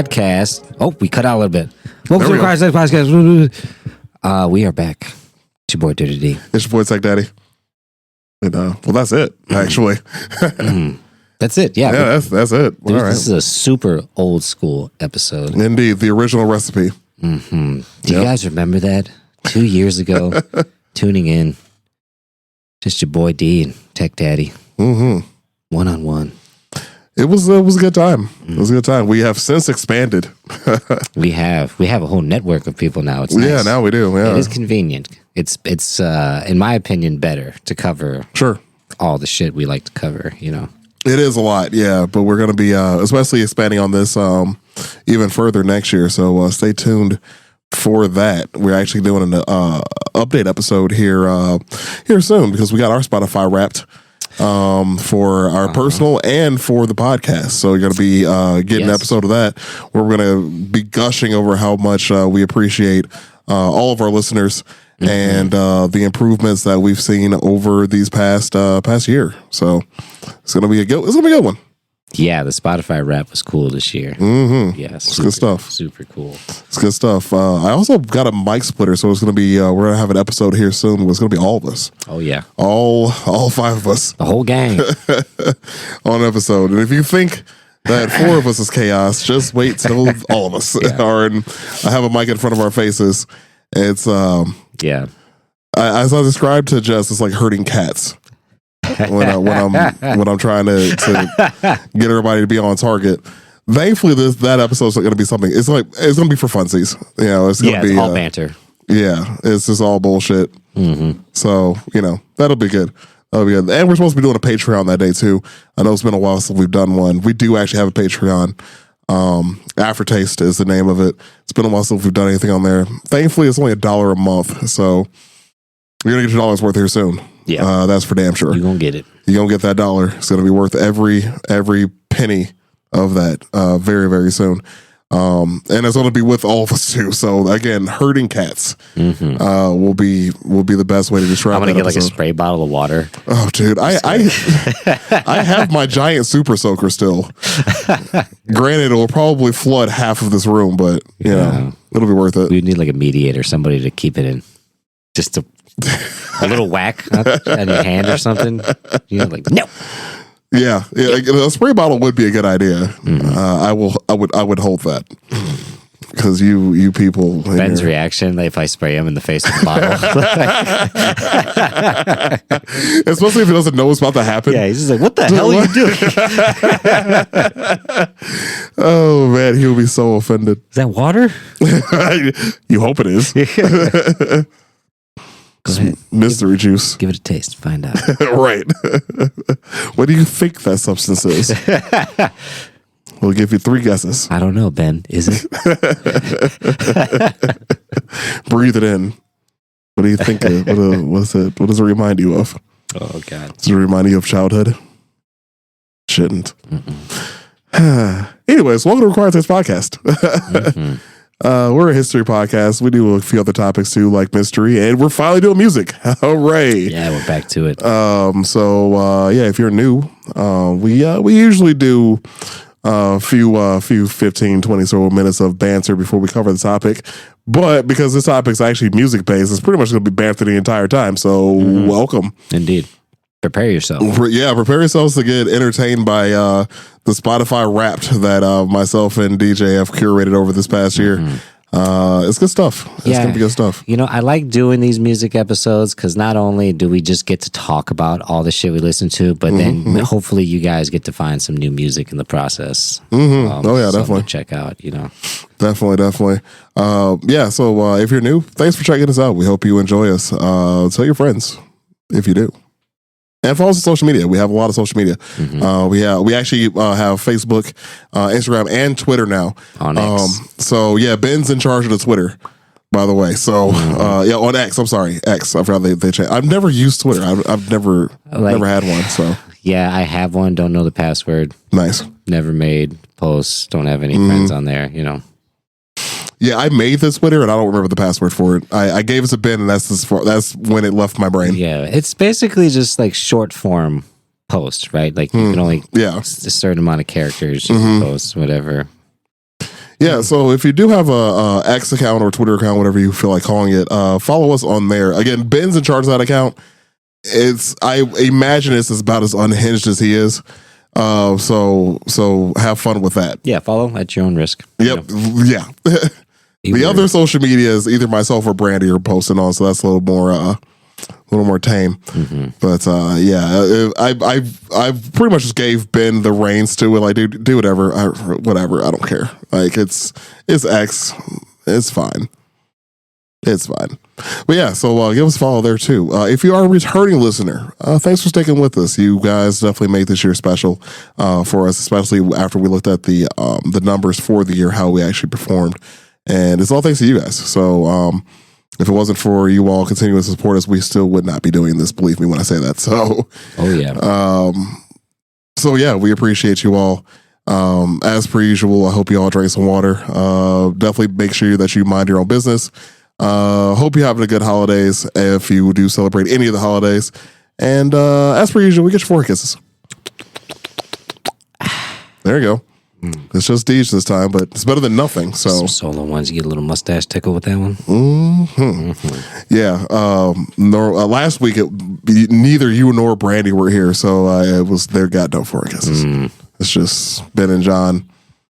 Podcast. Oh, we cut out a little bit. Welcome to the Required Sex Podcast. We are back. It's your boy Dirty D. It's your boy Tech Daddy. And well, that's it. Actually, that's it. Yeah, that's it. All right. This is a super old school episode. Indeed, the original recipe. Mm-hmm. Do you guys remember that 2 years ago? Tuning in, just your boy D and Tech Daddy. Mm-hmm. 1-on-1. It was a good time. It was a good time. We have since expanded. we have a whole network of people now. It's nice. Yeah, now we do. Yeah, it is convenient. It's in my opinion better to cover all the shit we like to cover. You know, it is a lot. Yeah, but we're gonna be especially expanding on this even further next year. So stay tuned for that. We're actually doing an update episode here soon because we got our Spotify Wrapped. For our personal and for the podcast. So you're going to be getting an episode of that where we're going to be gushing over how much we appreciate all of our listeners and the improvements that we've seen over these past year. So it's going to be a good one. Yeah, the Spotify rap was cool this year. Mm-hmm. Yes, it's good stuff. Super cool. It's good stuff. I also got a mic splitter, so it's going to be we're going to have an episode here soon. It's going to be all of us. Oh yeah, all five of us, the whole gang on an episode. And if you think that four of us is chaos, just wait till all of us are. And I have a mic in front of our faces. It's as I described to Jess, it's like herding cats. when I'm trying to get everybody to be on target. Thankfully, that episode's going to be something. It's going to be for funsies. You know, it's going to be all banter. Yeah, it's just all bullshit. Mm-hmm. So that'll be good. That'll be good. And we're supposed to be doing a Patreon that day too. I know it's been a while since we've done one. We do actually have a Patreon. Aftertaste is the name of it. It's been a while since we've done anything on there. Thankfully, it's only $1 a month, so you're gonna get your $1 worth here soon. Yeah, that's for damn sure. You're gonna get it. You're gonna get that $1. It's gonna be worth every penny of that very, very soon. And it's gonna be with all of us too. So again, herding cats will be the best way to describe. I'm gonna get episode. Like a spray bottle of water. Oh, dude, I have my giant super soaker still. Granted, it will probably flood half of this room, but you know it'll be worth it. We need like a mediator, somebody to keep it in, just to. A little whack on your hand or something. Like no. Yeah. A spray bottle would be a good idea. I would hold that because you people. Ben's reaction if I spray him in the face with the bottle, especially if he doesn't know what's about to happen. Yeah, he's just like, "What the hell are you doing?" Oh man, he'll be so offended. Is that water? You hope it is. Mystery juice. Give it a taste. Find out. Right. What do you think that substance is? We'll give you 3 guesses. I don't know, Ben. Is it? Breathe it in. What do you think? What does it remind you of? Oh, God. Does it remind you of childhood? Shouldn't. Anyways, welcome to Required Sex Podcast. We're a history podcast. We do a few other topics too, like mystery, and we're finally doing music. Hooray! Yeah, we're back to it. If you're new, we usually do a few 15, 20 sort of minutes of banter before we cover the topic. But because this topic's actually music based, it's pretty much going to be banter the entire time. So welcome. Indeed. Prepare yourself. Yeah, prepare yourselves to get entertained by the Spotify Wrapped that myself and DJ have curated over this past year. It's good stuff. It's going to be good stuff. You know, I like doing these music episodes because not only do we just get to talk about all the shit we listen to, but then hopefully you guys get to find some new music in the process. Definitely. Check out, Definitely. So if you're new, thanks for checking us out. We hope you enjoy us. Tell your friends if you do. And follow us on social media. We have a lot of social media. We actually have Facebook, Instagram, and Twitter now. On X. Ben's in charge of the Twitter, by the way. So on X. I'm sorry, X. I forgot they changed. I've never used Twitter. I've never had one. So yeah, I have one. Don't know the password. Nice. Never made posts. Don't have any friends on there. Yeah, I made this Twitter and I don't remember the password for it. I gave it to Ben and that's when it left my brain. Yeah, it's basically just like short form post, right? Like you can only a certain amount of characters you can post, whatever. Yeah, so if you do have a X account or Twitter account, whatever you feel like calling it, follow us on there. Again, Ben's in charge of that account. I imagine it's about as unhinged as he is. So have fun with that. Yeah, follow at your own risk. Yep. Yeah. The other social media is either myself or Brandy are posting on, so that's a little more tame. Mm-hmm. But I pretty much just gave Ben the reins to it. Like, dude, do whatever, whatever. I don't care. Like, it's X. It's fine. It's fine. But yeah, so give us a follow there too. If you are a returning listener, thanks for sticking with us. You guys definitely made this year special for us, especially after we looked at the numbers for the year, how we actually performed. And it's all thanks to you guys. So if it wasn't for you all continuing to support us, we still would not be doing this. Believe me when I say that. So, oh yeah. So yeah, we appreciate you all. As per usual, I hope you all drink some water. Definitely make sure that you mind your own business. Hope you're having a good holidays if you do celebrate any of the holidays. And as per usual, we get your forehead kisses. There you go. It's just Deej this time, but it's better than nothing. So some solo ones, you get a little mustache tickle with that one. Yeah. Last week, neither you nor Brandy were here, so it was their goddamn forehead kisses. It's just Ben and John.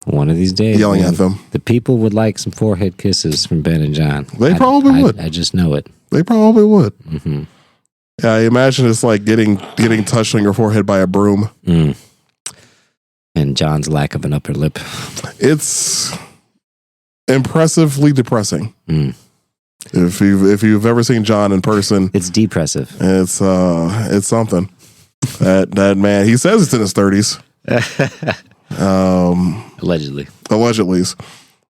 One of these days, yelling at them. The people would like some forehead kisses from Ben and John. They probably would. I just know it. They probably would. Mm-hmm. Yeah, I imagine it's like getting touched on your forehead by a broom. And John's lack of an upper lip. It's impressively depressing. If you've ever seen John in person, it's depressive. It's something. That man, he says it's in his 30s. Allegedly.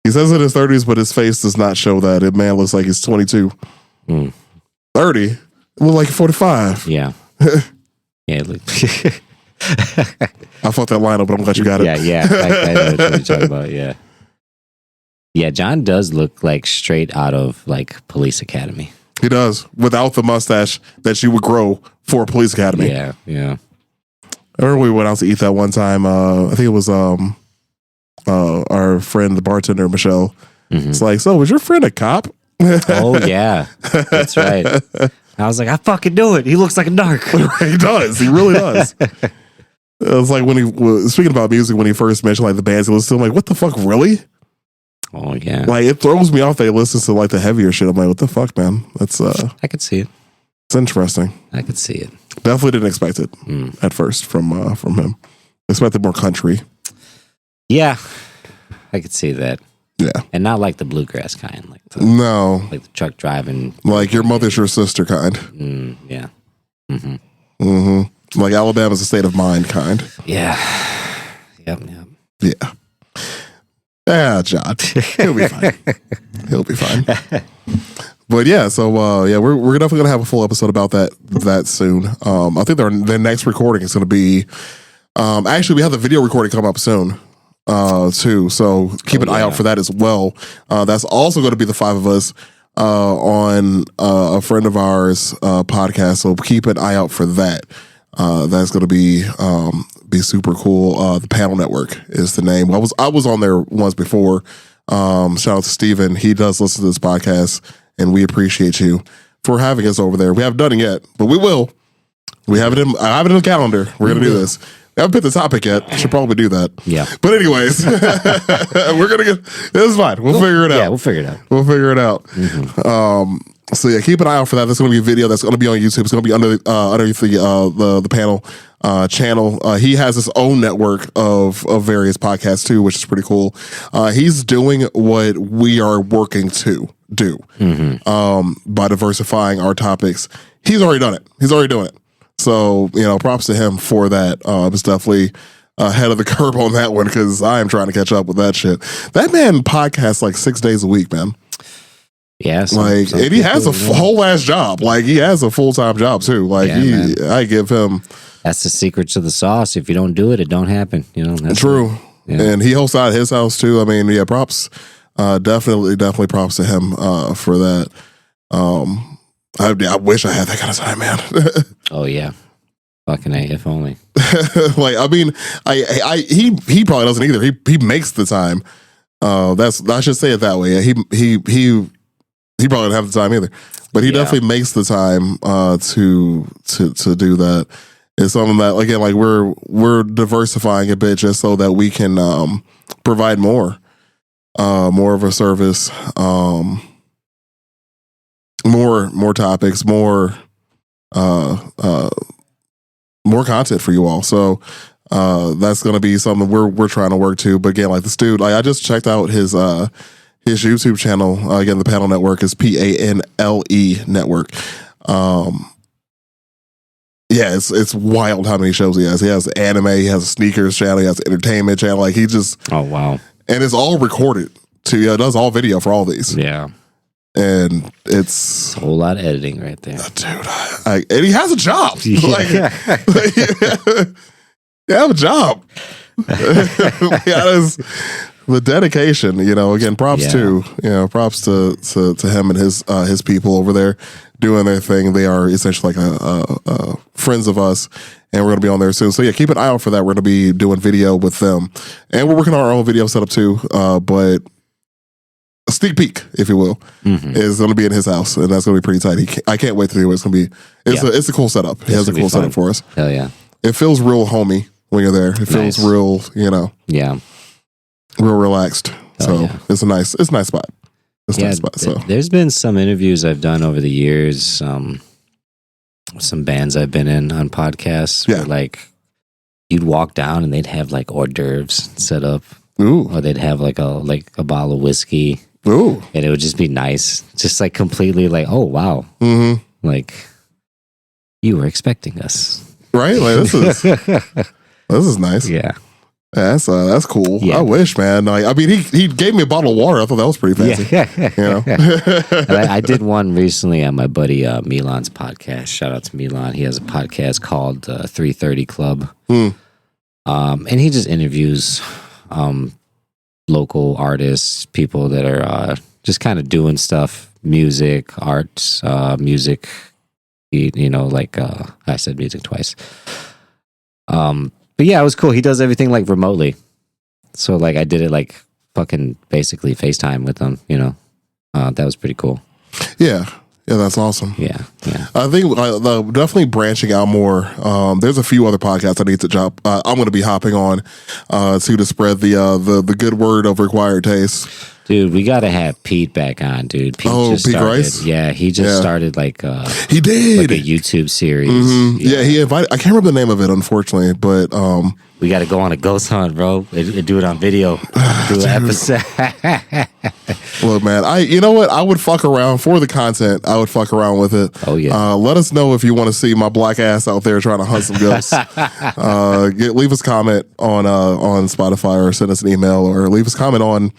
He says in his 30s, but his face does not show that. It man looks like he's 22. 30? It looks like 45. Yeah. Yeah. I fucked that line up, but I'm glad you got it. Yeah. I know what you're talking about. Yeah. Yeah, John does look like straight out of like Police Academy. He does, without the mustache that you would grow for Police Academy. Yeah. I remember we went out to eat that one time. I think it was our friend, the bartender, Michelle. It's like, so was your friend a cop? Oh, yeah. That's right. I was like, I fucking knew it. He looks like a narc. He does. He really does. It was like when he, speaking about music, when he first mentioned like the bands he listened to, I'm like, what the fuck, really? Oh, yeah. Like, it throws me off that he listens to like the heavier shit. I'm like, what the fuck, man? That's I could see it. It's interesting. I could see it. Definitely didn't expect it at first from him. Expected more country. Yeah, I could see that. Yeah, and not like the bluegrass kind, like the like the truck driving, like your mother's your sister kind. Yeah. Like Alabama's a state of mind kind. Yeah. Yep. Yeah. Yeah, John. He'll be fine. He'll be fine. But yeah, so we're definitely gonna have a full episode about that soon. I think their next recording is gonna be actually we have the video recording come up soon too. So keep an eye out for that as well. That's also going to be the five of us on a friend of ours podcast. So keep an eye out for that. That's going to be super cool. The Panel Network is the name. I was on there once before. Shout out to Steven. He does listen to this podcast, and we appreciate you for having us over there. We haven't done it yet, but we will. I have it in the calendar. We're going to do this. I haven't picked the topic yet. Should probably do that. Yeah. But anyways, we're going to this is fine. We'll figure it out. Yeah, we'll figure it out. So yeah, keep an eye out for that. There's going to be a video that's going to be on YouTube. It's going to be underneath the panel channel. He has his own network of various podcasts too, which is pretty cool. He's doing what we are working to do by diversifying our topics. He's already done it. He's already doing it. So, props to him for that. It's definitely ahead of the curve on that one because I am trying to catch up with that shit. That man podcasts like 6 days a week, man. Yeah. And he has a whole ass job. Like, he has a full-time job too. Like, I give him. That's the secret to the sauce. If you don't do it, it don't happen. That's true. And he hosts out at his house too. I mean, yeah, props. Definitely props to him for that. I wish I had that kind of time, man. Oh yeah, fucking A, if only. Like, I mean, he probably doesn't either. He makes the time. I should say it that way. He probably don't have the time either, but he definitely makes the time to do that. It's something that, again, like we're diversifying a bit just so that we can provide more of a service, more topics, more content for you all. So that's going to be something we're trying to work to. But again, like this dude, like I just checked out his YouTube channel. Again, the Panel Network is PANLE Network. Yeah, it's wild how many shows he has. He has anime, he has a sneakers channel, he has an entertainment channel. Like he just wow, and it's all recorded too. Yeah, it does all video for all these. Yeah, and it's a whole lot of editing right there, dude. And he has a job. Like, you have a job. That is the dedication. Again, props to him and his people over there doing their thing. They are essentially like friends of us, and we're going to be on there soon. So yeah, keep an eye out for that. We're going to be doing video with them, and we're working on our own video setup too. But a sneak peek, if you will, is going to be in his house, and that's going to be pretty tight. I can't wait to do it. It's going to be it's a cool setup. He has a cool setup for us. Hell yeah! It feels real homey when you're there. It feels real, yeah, real relaxed. So it's a nice spot. It's a nice spot. So there's been some interviews I've done over the years, some bands I've been in on podcasts. Yeah, where, like you'd walk down and they'd have like hors d'oeuvres set up. Ooh. Or they'd have like a bottle of whiskey. Ooh. And it would just be nice. Just like completely like, oh wow. Mm-hmm. Like you were expecting us. Right? Like this is nice. Yeah. That's cool. Yeah. I wish, man. Like, I mean, he gave me a bottle of water. I thought that was pretty fancy. Yeah. I did one recently on my buddy Milan's podcast. Shout out to Milan. He has a podcast called 330 Club. And he just interviews local artists, people that are just kind of doing stuff, music, arts, music. Like I said music twice. But yeah, it was cool. He does everything like remotely. So like I did it like fucking basically FaceTime with him, that was pretty cool. Yeah. Yeah, that's awesome. Yeah. I think definitely branching out more. There's a few other podcasts I need to jump. I'm going to be hopping on to spread the good word of Required Taste. Dude, we got to have Pete back on, dude. Pete Grice? Yeah, he just started like he did like a YouTube series. Mm-hmm. Yeah, he invited. I can't remember the name of it, unfortunately, but we got to go on a ghost hunt, bro. And do it on video. Do an episode. Look, man, you know what? I would fuck around for the content. I would fuck around with it. Oh yeah. Let us know if you want to see my black ass out there trying to hunt some ghosts. Leave us a comment on Spotify, or send us an email, or leave us a comment on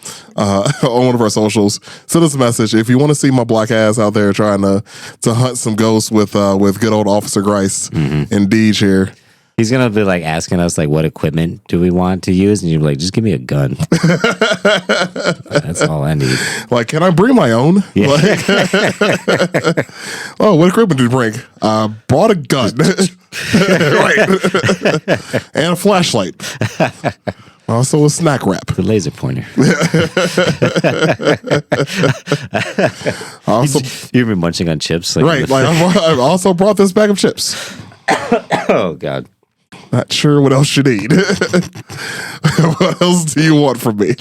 one of our socials. Send us a message if you want to see my black ass out there trying to hunt some ghosts with good old Officer Grice and Deej here. He's gonna be like asking us like, what equipment do we want to use, and you're like, just give me a gun. That's all I need. Like, can I bring my own? Yeah. Oh, what equipment did you bring? Brought a gun, right, and a flashlight. Also a snack wrap. The laser pointer. Also, you've been munching on chips, like, right? Like I've also brought this bag of chips. Oh God. Not sure what else you need. What else do you want from me?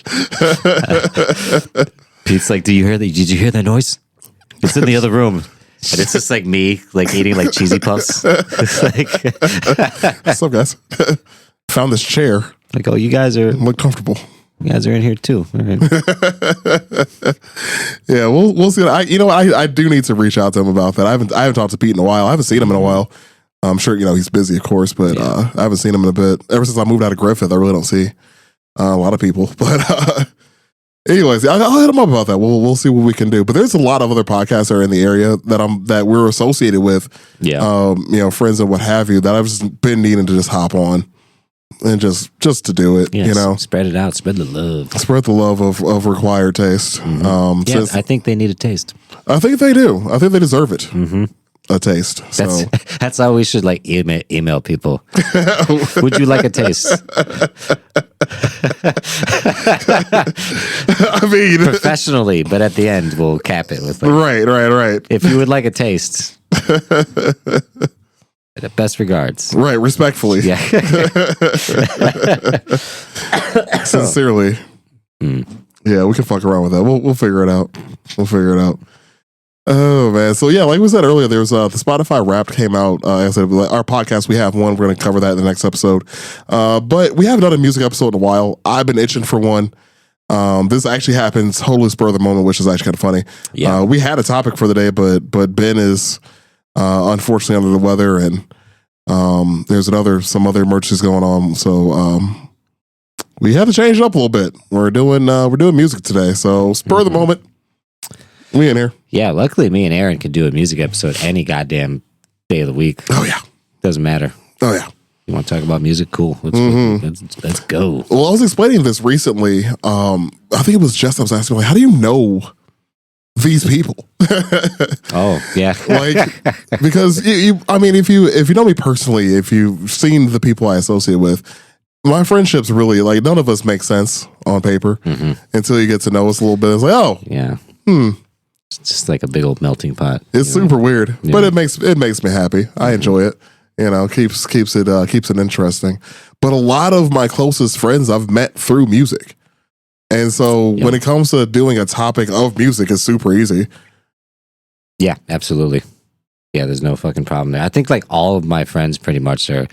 Pete's like, did you hear that noise? It's in the other room. And it's just like me, like eating like cheesy puffs. It's like, what's up, guys? Found this chair. Like, oh, you guys are comfortable. You guys are in here too. Right. Yeah, we'll see. I do need to reach out to him about that. I haven't talked to Pete in a while. I haven't seen him in a while. I'm sure he's busy, of course, but I haven't seen him in a bit. Ever since I moved out of Griffith, I really don't see a lot of people. But anyways, I'll hit him up about that. We'll see what we can do. But there's a lot of other podcasts that are in the area that we're associated with. Yeah, friends and what have you, that I've just been needing to just hop on and just to do it. Yes, spread it out, spread the love, spread the love of Required Taste. I think they need a taste. I think they do. I think they deserve it. a taste. So That's how we should like email people. Would you like a taste? I mean, Professionally, but at the end we'll cap it with like, right. if you would like a taste. Best regards. Right, respectfully. Yeah. Sincerely. Yeah, we can fuck around with that. We'll figure it out. Oh man, so yeah, like we said earlier, there's the Spotify Wrapped came out. I said our podcast, we have one. We're going to cover that in the next episode. But we haven't done a music episode in a while. I've been itching for one. This actually happens totally spur of the moment, which is actually kind of funny. Yeah. We had a topic for the day, but Ben is unfortunately under the weather, and there's some other emergencies going on. So we had to change it up a little bit. We're doing music today, so spur of the moment. We in here. Yeah, luckily me and Aaron can do a music episode any goddamn day of the week. Oh yeah. Doesn't matter. Oh yeah. You want to talk about music? Cool. Let's go. Well, I was explaining this recently. I think it was Jess that was asking, like, how do you know these people? Oh, yeah. Like, because I mean, if you know me personally, if you've seen the people I associate with, my friendships really, like, none of us make sense on paper until you get to know us a little bit. It's like, oh, yeah. It's just like a big old melting pot. It's super weird, Yeah. but it makes me happy. I enjoy it. You know, keeps it interesting. But a lot of my closest friends I've met through music. And so when it comes to doing a topic of music, it's super easy. Yeah, absolutely. Yeah, there's no fucking problem there. I think like all of my friends pretty much are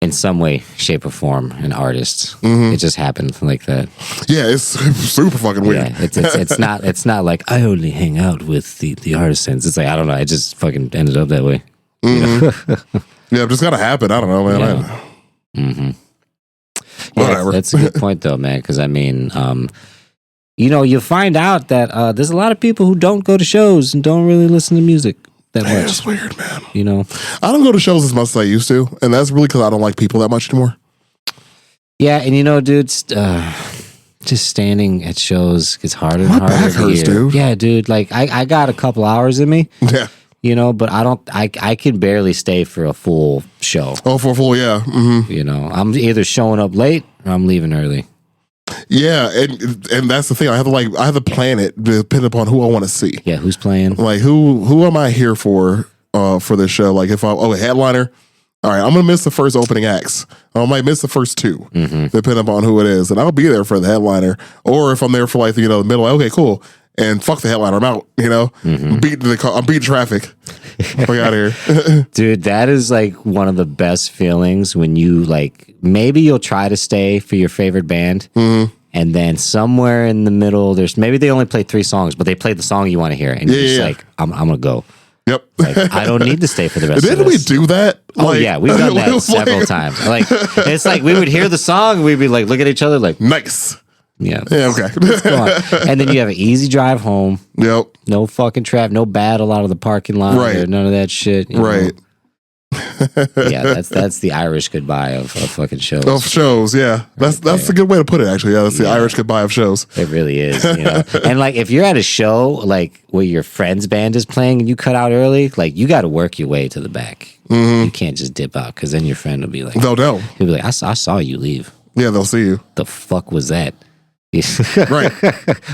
in some way, shape, or form an artist. It just happened like that. Yeah, it's super fucking weird. Yeah, it's not like I only hang out with the artisans. It's like I don't know. I just fucking ended up that way. You know? Yeah, it just gotta happen. I don't know, man. Yeah. Whatever. That's a good point though, man. Because I mean, you know, you find out that there's a lot of people who don't go to shows and don't really listen to music that much. That's weird, man. You know, I don't go to shows as much as I used to, and that's really because I don't like people that much anymore. Yeah, and you know, dude, just standing at shows gets harder and My harder. back hurts, dude. Yeah, dude. Like I got a couple hours in me. Yeah. You know, but I can barely stay for a full show. Oh, for a full, yeah. Mm-hmm. You know, I'm either showing up late or I'm leaving early. Yeah, and that's the thing. I have to plan it depending upon who I want to see. Yeah, who's playing? Like who am I here for this show? Like if a headliner, all right, I'm gonna miss the first opening acts. I might miss the first two, depending upon who it is, and I'll be there for the headliner. Or if I'm there for like the middle, okay, cool. And fuck the headliner, I'm out. You know, I'm beating traffic. Fuck out of here, Dude. That is like one of the best feelings when you like maybe you'll try to stay for your favorite band, and then somewhere in the middle, there's maybe they only played 3 songs, but they played the song you want to hear, and you're just like, I'm gonna go. Yep. Like, I don't need to stay for the rest of Didn't this. we do that? Oh yeah, we've done that several times. Like it's like we would hear the song, we'd be like, look at each other, like nice. Yeah. Yeah, okay. Go on. And then you have an easy drive home. Yep. No fucking traffic, no battle out of the parking lot. Right. Or none of that shit. You Right. know? Yeah, that's the Irish goodbye of fucking shows. Of shows, yeah. That's a good way to put it, actually. Yeah, that's the Irish goodbye of shows. It really is. You know? And like if you're at a show like where your friend's band is playing and you cut out early, like you got to work your way to the back. You can't just dip out because then your friend will be like, They'll know. He'll be like, I saw you leave. Yeah, they'll see you. The fuck was that? Right.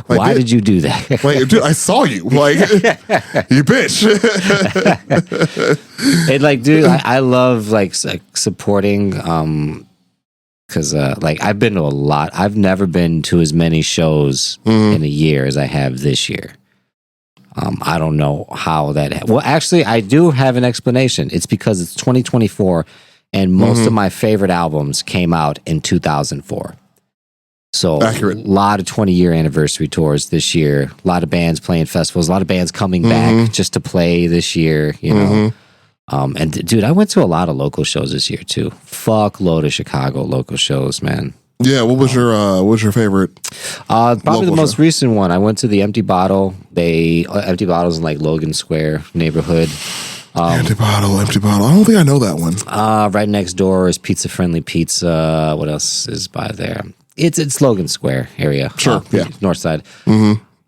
Why did you do that? Like, dude, I saw you. Like, you bitch. And like, dude, I love like supporting, because like I've been to a lot. I've never been to as many shows in a year as I have this year. I don't know how that. Well, actually, I do have an explanation. It's because it's 2024, and most of my favorite albums came out in 2004. So Accurate. A lot of 20-year anniversary tours this year. A lot of bands playing festivals. A lot of bands coming back just to play this year. You know, and dude, I went to a lot of local shows this year too. Fuck load of Chicago local shows, man. Yeah, what was your favorite? Probably the most recent one. I went to the Empty Bottle. Empty Bottles in like Logan Square neighborhood. Empty bottle. I don't think I know that one. Right next door is Pizza Friendly Pizza. What else is by there? It's Logan Square area. Sure, yeah. North side.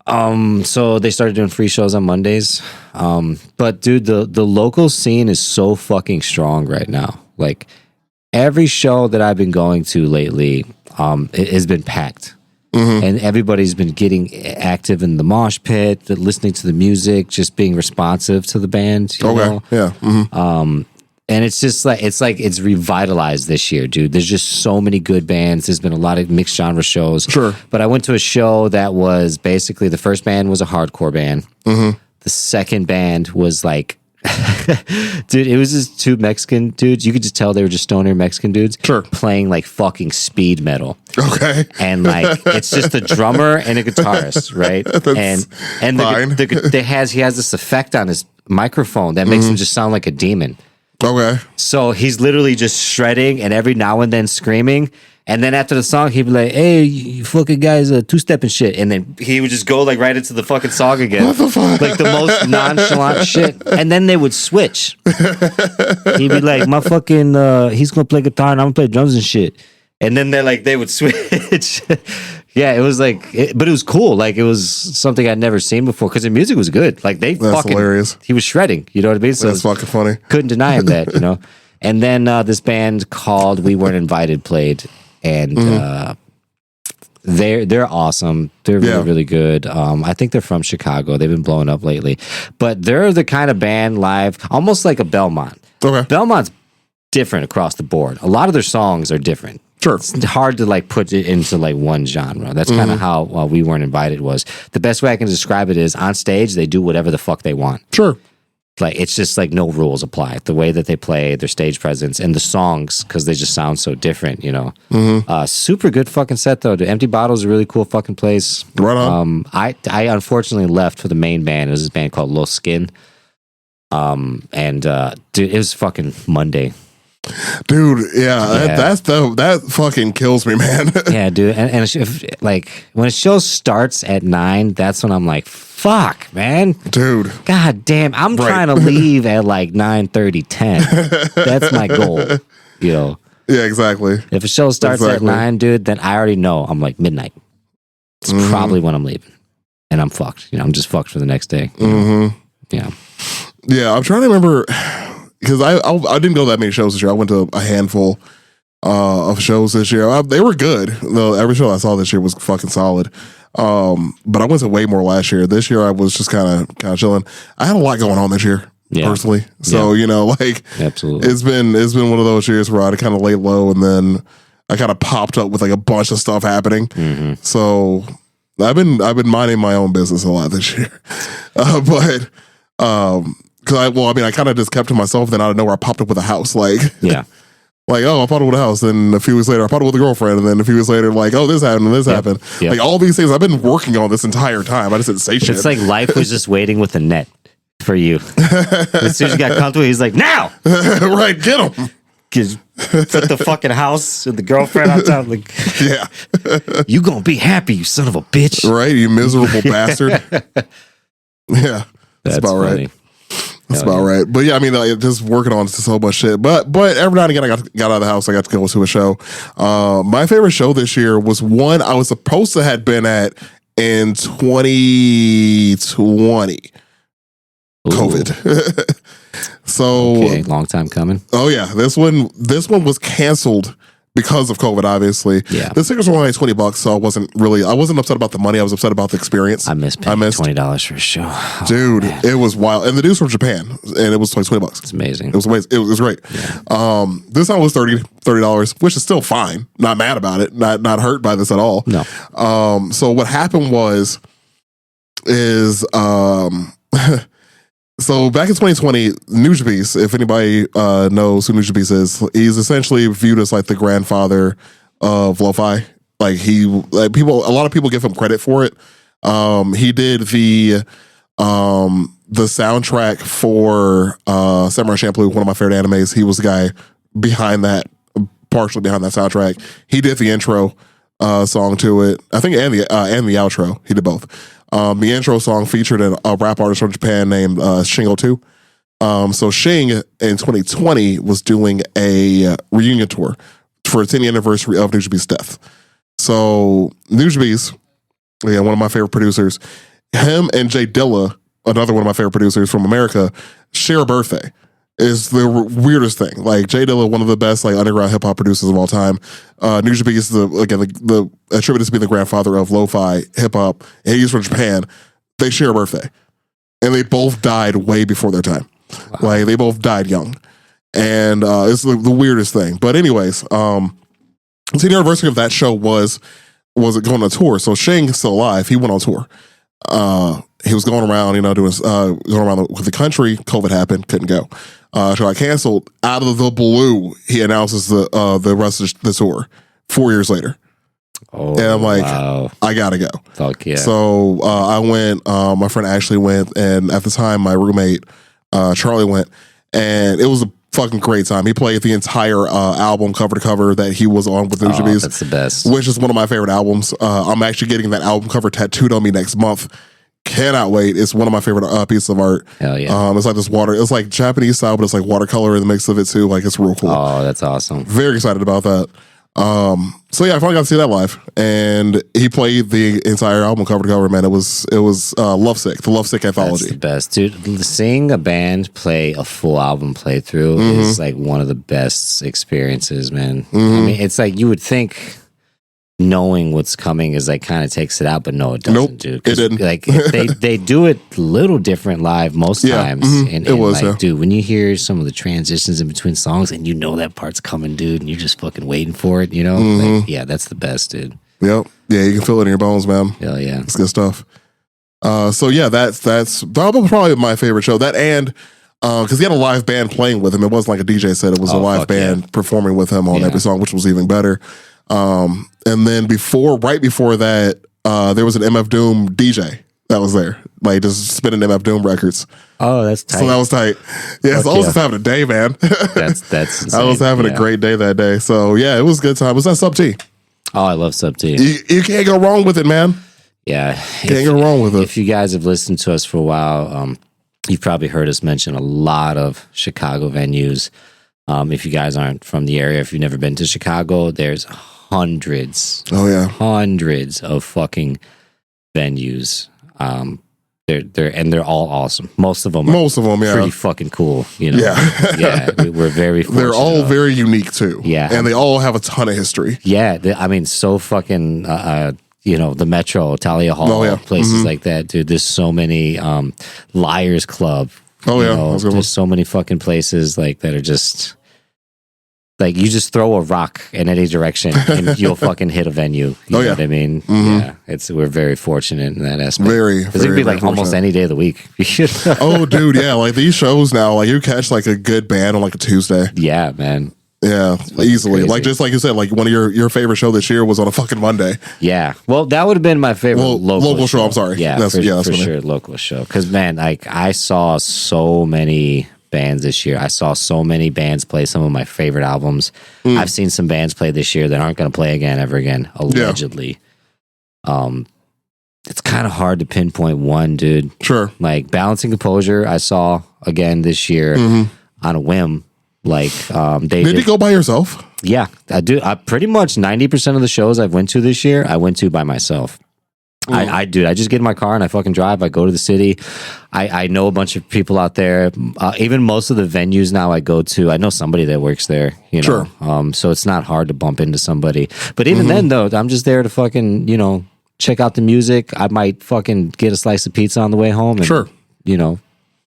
So they started doing free shows on Mondays. But dude, the local scene is so fucking strong right now. Like every show that I've been going to lately, it has been packed. And everybody's been getting active in the mosh pit, listening to the music, just being responsive to the band. You know? Yeah. And it's just it's revitalized this year, dude. There's just so many good bands. There's been a lot of mixed genre shows. Sure. But I went to a show that was basically the first band was a hardcore band. The second band was like, dude, it was just two Mexican dudes. You could just tell they were just stoner Mexican dudes. Sure. Playing like fucking speed metal. Okay. And like it's just a drummer and a guitarist, right? and he has this effect on his microphone that makes him just sound like a demon. Okay. So he's literally just shredding and every now and then screaming. And then after the song, he'd be like, "Hey, you fucking guys, two-stepping shit." And then he would just go like right into the fucking song again. What the fuck? Like the most nonchalant shit. And then they would switch. He'd be like, "My fucking, he's gonna play guitar and I'm gonna play drums and shit." And then they would switch. Yeah, it was like, but it was cool. Like it was something I'd never seen before because the music was good. Like that's fucking hilarious. He was shredding. You know what I mean? So that's fucking funny. Couldn't deny him that. You know. And then this band called We Weren't Invited played. And they're awesome. They're really, really good. I think they're from Chicago. They've been blowing up lately. But they're the kind of band live, almost like a Belmont. Okay. Belmont's different across the board. A lot of their songs are different. Sure. It's hard to like put it into like one genre. That's kind of how We Weren't Invited was. The best way I can describe it is on stage, they do whatever the fuck they want. Sure. Like it's just like no rules apply. The way that they play, their stage presence, and the songs because they just sound so different, you know. Super good fucking set though. The Empty Bottle is a really cool fucking place. Right on. I unfortunately left for the main band. It was this band called Low Skin. Dude, it was fucking Monday. Dude, yeah. That fucking kills me, man. Yeah, dude. And like when a show starts at 9, that's when I'm like, fuck, man. Dude. God damn. I'm trying to leave at like 9:30, 10. That's my goal. You know. Yeah, exactly. If a show starts at 9, dude, then I already know I'm like midnight. It's probably when I'm leaving. And I'm fucked. You know, I'm just fucked for the next day. Yeah. Yeah, I'm trying to remember because I didn't go to that many shows this year. I went to a handful of shows this year. They were good. Every show I saw this year was fucking solid. But I went to way more last year. This year I was just kind of chilling. I had a lot going on this year, personally. So you know, like, absolutely, it's been one of those years where I kind of laid low and then I kind of popped up with like a bunch of stuff happening. So I've been minding my own business a lot this year, but. Because I kind of just kept to myself. Then out of nowhere, I popped up with a house. Like, like, oh, I popped up with a house. Then a few weeks later, I popped up with a girlfriend. And then a few weeks later, like, oh, this happened and this happened. Like all these things I've been working on this entire time. I just didn't say shit. It's like life was just waiting with a net for you. As soon as you got comfortable, he's like, now, right, get him. Put the fucking house and the girlfriend on top. Like, you gonna be happy, you son of a bitch. Right, you miserable bastard. Yeah. That's about funny. Right. That's about right. But yeah, I mean, like, just working on so much shit. But every now and again, I got out of the house. I got to go to a show. My favorite show this year was one I was supposed to have been at in 2020. COVID. So okay, long time coming. Oh yeah, this one was canceled because of COVID, obviously. Yeah. The tickets were only $20, so I wasn't upset about the money. I was upset about the experience. I missed $20 for a show. Dude, it was wild. And the dude's from Japan, and it was like $20. It's amazing. It was amazing. It was great. Yeah. This time was $30, which is still fine. Not mad about it. Not hurt by this at all. No. So what happened is so back in 2020, Nujabes, if anybody knows who Nujabes is, he's essentially viewed as like the grandfather of lo-fi. Like a lot of people give him credit for it. He did the soundtrack for Samurai Champloo, one of my favorite animes. He was the guy partially behind that soundtrack. He did the intro song to it, I think, and the outro. He did both. The intro song featured a rap artist from Japan named Shingo2. So Shing in 2020 was doing a reunion tour for the 10th anniversary of Nujabe's death. So Nujabes, one of my favorite producers, him and Jay Dilla, another one of my favorite producers from America, share a birthday. Is the weirdest thing. Like Jay Dilla, one of the best like underground hip hop producers of all time. Nujabes is the attributed to be the grandfather of lo-fi hip hop, and he's from Japan. They share a birthday, and they both died way before their time. Wow. Like they both died young, and it's the weirdest thing. But anyways, so the anniversary of that show was going on a tour. So Shing is still alive. He went on tour. He was going around, doing going around with the country. COVID happened, couldn't go. Show got canceled. Out of the blue, he announces the rest of the tour 4 years later. Oh, and I'm like, wow. I gotta go. Fuck yeah. So I went. My friend Ashley went, and at the time, my roommate Charlie went, and it was a fucking great time. He played the entire album cover to cover that he was on with Nujabes. That's the best. Which is one of my favorite albums. I'm actually getting that album cover tattooed on me next month. Cannot wait. It's one of my favorite pieces of art. Hell yeah. It's like this it's like Japanese style, but it's like watercolor in the mix of it too. Like it's real cool. Oh, that's awesome. Very excited about that. So yeah, I finally got to see that live, and he played the entire album cover to cover. Man, it was Lovesick, the Lovesick anthology. That's the best, dude. Seeing a band play a full album playthrough is like one of the best experiences, man. I mean, it's like you would think knowing what's coming is like kind of takes it out, but no, it doesn't. Nope, dude. it didn't. Like they do it a little different live most times. And it was, like, dude, when you hear some of the transitions in between songs and you know that part's coming, dude, and you're just fucking waiting for it, like, yeah, that's the best, dude. Yep. Yeah, you can feel it in your bones, man. Hell yeah. It's good stuff. So yeah, that's probably my favorite show. That and because he had a live band playing with him. It wasn't like a DJ set. It was a live band performing with him on every song, which was even better. And then right before that, there was an MF Doom DJ that was there, like just spinning MF Doom records. Oh, that's tight. So that was tight. Yeah, so I was just having a day, man. That's insane. I was having a great day that day. So yeah, it was a good time. Was that Sub T? Oh, I love Sub T. You can't go wrong with it, man. Yeah, can't go wrong with it. If you guys have listened to us for a while, you've probably heard us mention a lot of Chicago venues. If you guys aren't from the area, if you've never been to Chicago, there's hundreds of fucking venues. They're all awesome. Most of them, yeah, pretty fucking cool. Yeah, we're very. They're all very unique too. Yeah, and they all have a ton of history. Yeah, I mean, so fucking. The Metro, Talia Hall, places like that, dude. There's so many Liars Club. There's so many fucking places like that are just. Like, you just throw a rock in any direction and you'll fucking hit a venue. You know what I mean? Yeah. We're very fortunate in that aspect. Because it could be like almost any day of the week. Oh, dude, yeah. Like these shows now, like you catch like a good band on like a Tuesday. Yeah, man. Yeah, easily. Crazy. Like just like you said, like one of your favorite show this year was on a fucking Monday. Yeah. Well, that would have been my favorite local show. I'm sorry. Yeah, that's for sure, local show. Because, man, like I saw so many bands this year. I saw so many bands play some of my favorite albums. I've seen some bands play this year that aren't going to play ever again, allegedly. Yeah. It's kind of hard to pinpoint one, dude. Sure. Like Balancing Composure, I saw again this year on a whim. Like did you go by yourself? Yeah, I do. Pretty much 90% of the shows I've went to this year, I went to by myself. I just get in my car and I fucking drive. I go to the city. I know a bunch of people out there. Even most of the venues now I go to, I know somebody that works there. Sure. So it's not hard to bump into somebody. But even then, though, I'm just there to fucking check out the music. I might fucking get a slice of pizza on the way home. And, sure.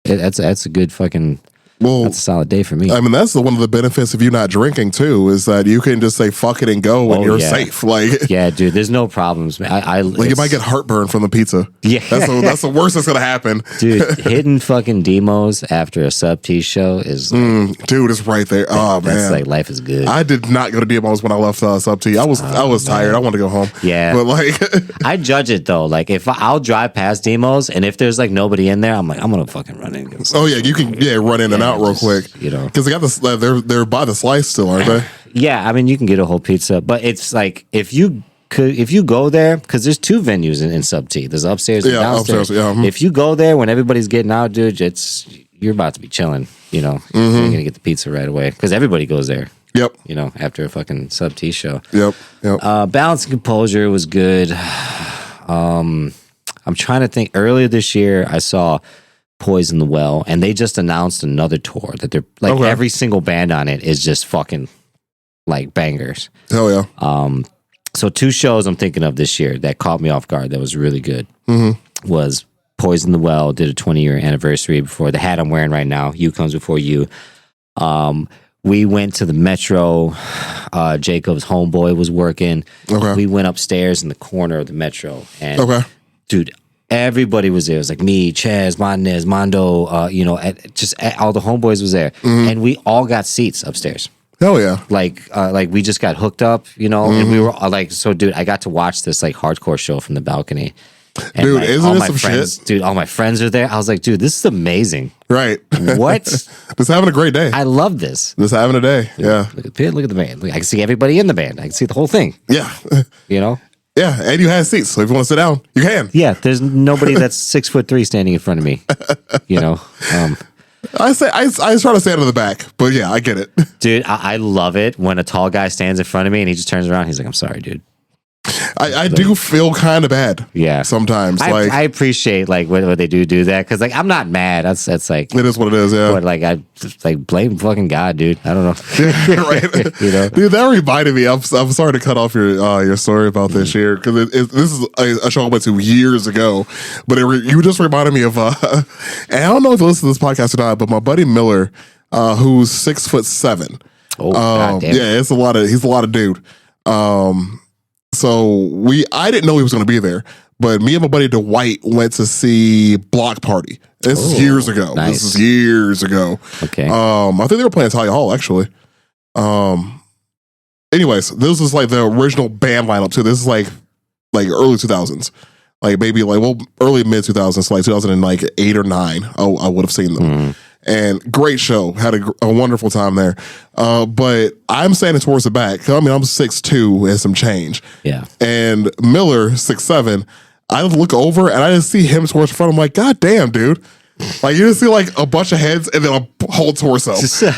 That's a good fucking. Well, that's a solid day for me. I mean, that's one of the benefits of you not drinking too, is that you can just say fuck it and go, and you're safe. Like, yeah, dude, there's no problems, man. You might get heartburn from the pizza. Yeah, that's the worst that's gonna happen, dude. Hitting fucking demos after a Sub T show is, dude, it's right there. Oh man, that's like life is good. I did not go to demos when I left Sub T. I was tired. I wanted to go home. Yeah, but like, I judge it though. Like, if I'll drive past demos, and if there's like nobody in there, I'm like, I'm gonna fucking run in. Oh yeah, you can run in and out real quick. Because they got this, they're by the slice still, aren't they? Yeah, I mean, you can get a whole pizza, but it's like if you go there, because there's two venues in Sub T. There's upstairs and downstairs. If you go there when everybody's getting out, dude, you're about to be chilling. You're gonna get the pizza right away because everybody goes there. Yep. After a fucking Sub T show. Yep. Balancing Composure was good. I I'm trying to think. Earlier this year, I saw Poison the Well, and they just announced another tour that they're like Okay. every single band on it is just fucking like bangers. Hell yeah. So 2 shows I'm thinking of this year that caught me off guard that was really good Mm-hmm. was Poison the Well, did a 20-year anniversary before. The hat I'm wearing right now, You Comes Before You. We went to the Metro. Jacob's homeboy was working. Okay. We went upstairs in the corner of the Metro. And Okay. dude, everybody was there. It was like me, Chaz, Mondes, Mondo, all the homeboys was there. And we all got seats upstairs. Hell yeah. Like we just got hooked up, and we were all like, so dude, I got to watch this like hardcore show from the balcony. And, Dude, like, isn't all this my some friends, shit? dude, all my friends are there. I was like, dude, this is amazing. Right. What? Just having a great day. I love this. Just having a day. Yeah. Look at the band. I can see everybody in the band. I can see the whole thing, Yeah. you know? Yeah. And you had seats. So if you want to sit down, you can. Yeah, there's nobody that's 6'3" standing in front of me, you know? I try to stand in the back, but yeah, I get it. Dude, I love it when a tall guy stands in front of me and he just turns around. He's like, I'm sorry, dude. I do feel kind of bad. Yeah. Sometimes. I appreciate like when they do that because like I'm not mad. That's like It is what it is, yeah. but like I just like blame fucking God, dude. I don't know. Right. You know? Dude, that reminded me. I'm sorry to cut off your story about this year because this is a show I went to years ago, but you just reminded me of. And I don't know if you listen to this podcast or not, but my buddy Miller, who's 6'7". Oh, God damn. Yeah, he's a lot of dude. So I didn't know he was going to be there, but me and my buddy Dwight went to see Block Party. This is years ago. Nice. This is years ago. Okay. I think they were playing Talia Hall actually. Anyways, this is like the original band lineup too. This is like early 2000s, like maybe early mid 2000s, like 2008 or 9. I would have seen them. And great show. Had a wonderful time there. But I'm standing towards the back. I mean, I'm 6'2" and some change. Yeah. And Miller, 6'7". I look over and I just see him towards the front. I'm like, God damn, dude. Like, you just see like a bunch of heads and then a whole torso. Standing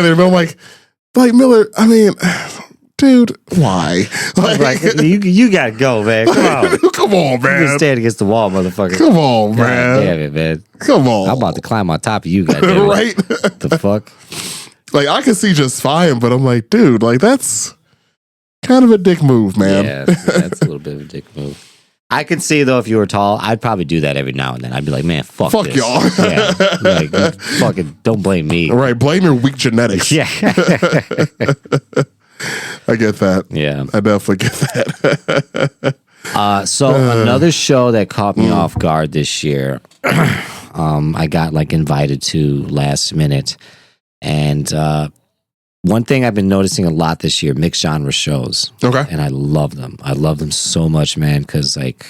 there, but I'm like Miller, I mean, dude, why? Like you gotta go, man. Come on. Come on, You man. can stand against the wall, motherfucker. Come on, God man. damn it, man. Come on. I'm about to climb on top of you, goddamn. Right? The fuck? Like, I can see just fine, but I'm like, dude, like, that's kind of a dick move, man. Yeah, that's a little bit of a dick move. I could see though if you were tall, I'd probably do that every now and then. I'd be like, man, fuck this. y'all. Yeah, like fucking don't blame me. Right, blame your weak genetics. Yeah, I get that. yeah. I definitely get that. So another show that caught me off guard this year, I got like invited to last minute, and one thing I've been noticing a lot this year, mixed genre shows. Okay. And I love them. I love them so much, man, because like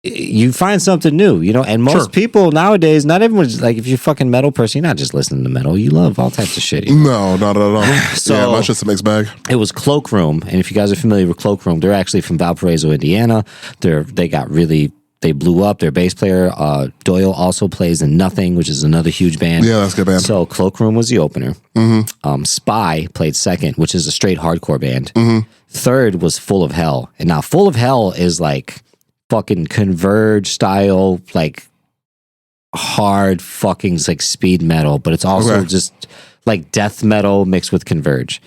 you find something new, you know. And most people nowadays, not everyone's like, if you're a fucking metal person, you're not just listening to metal. You love all types of shit. You know? No, not at all. So- yeah, that's just a mixed bag. It was Cloakroom, and if you guys are familiar with Cloakroom, they're actually from Valparaiso, Indiana. They blew up. Their bass player Doyle also plays in Nothing, which is another huge band. Yeah, that's a good band. So Cloakroom was the opener. Spy played second, which is a straight hardcore band. Third was Full of Hell, and now Full of Hell is like fucking Converge style, like hard fucking like speed metal, but it's also just like death metal mixed with Converge.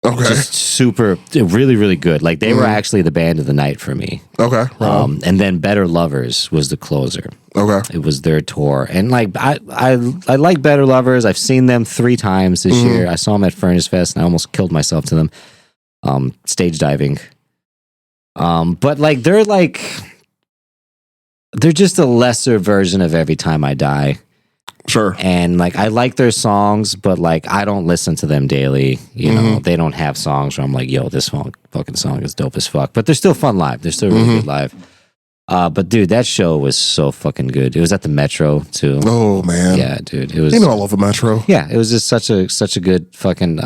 Okay. Just super, really, really good. Like they were actually the band of the night for me. Okay. And then Better Lovers was the closer. Okay. It was their tour, and like I like Better Lovers. I've seen them 3 times this year. I saw them at Furnace Fest, and I almost killed myself to them. Stage diving. But like they're just a lesser version of Every Time I Die. Sure. And like I like their songs, but like I don't listen to them daily. You know, they don't have songs where I'm like, yo, this fucking song is dope as fuck. But they're still fun live. They're still really good live. But dude, that show was so fucking good. It was at the Metro too. Oh man. Yeah, dude. It was. You know I love the Metro. Yeah, it was just such a good fucking.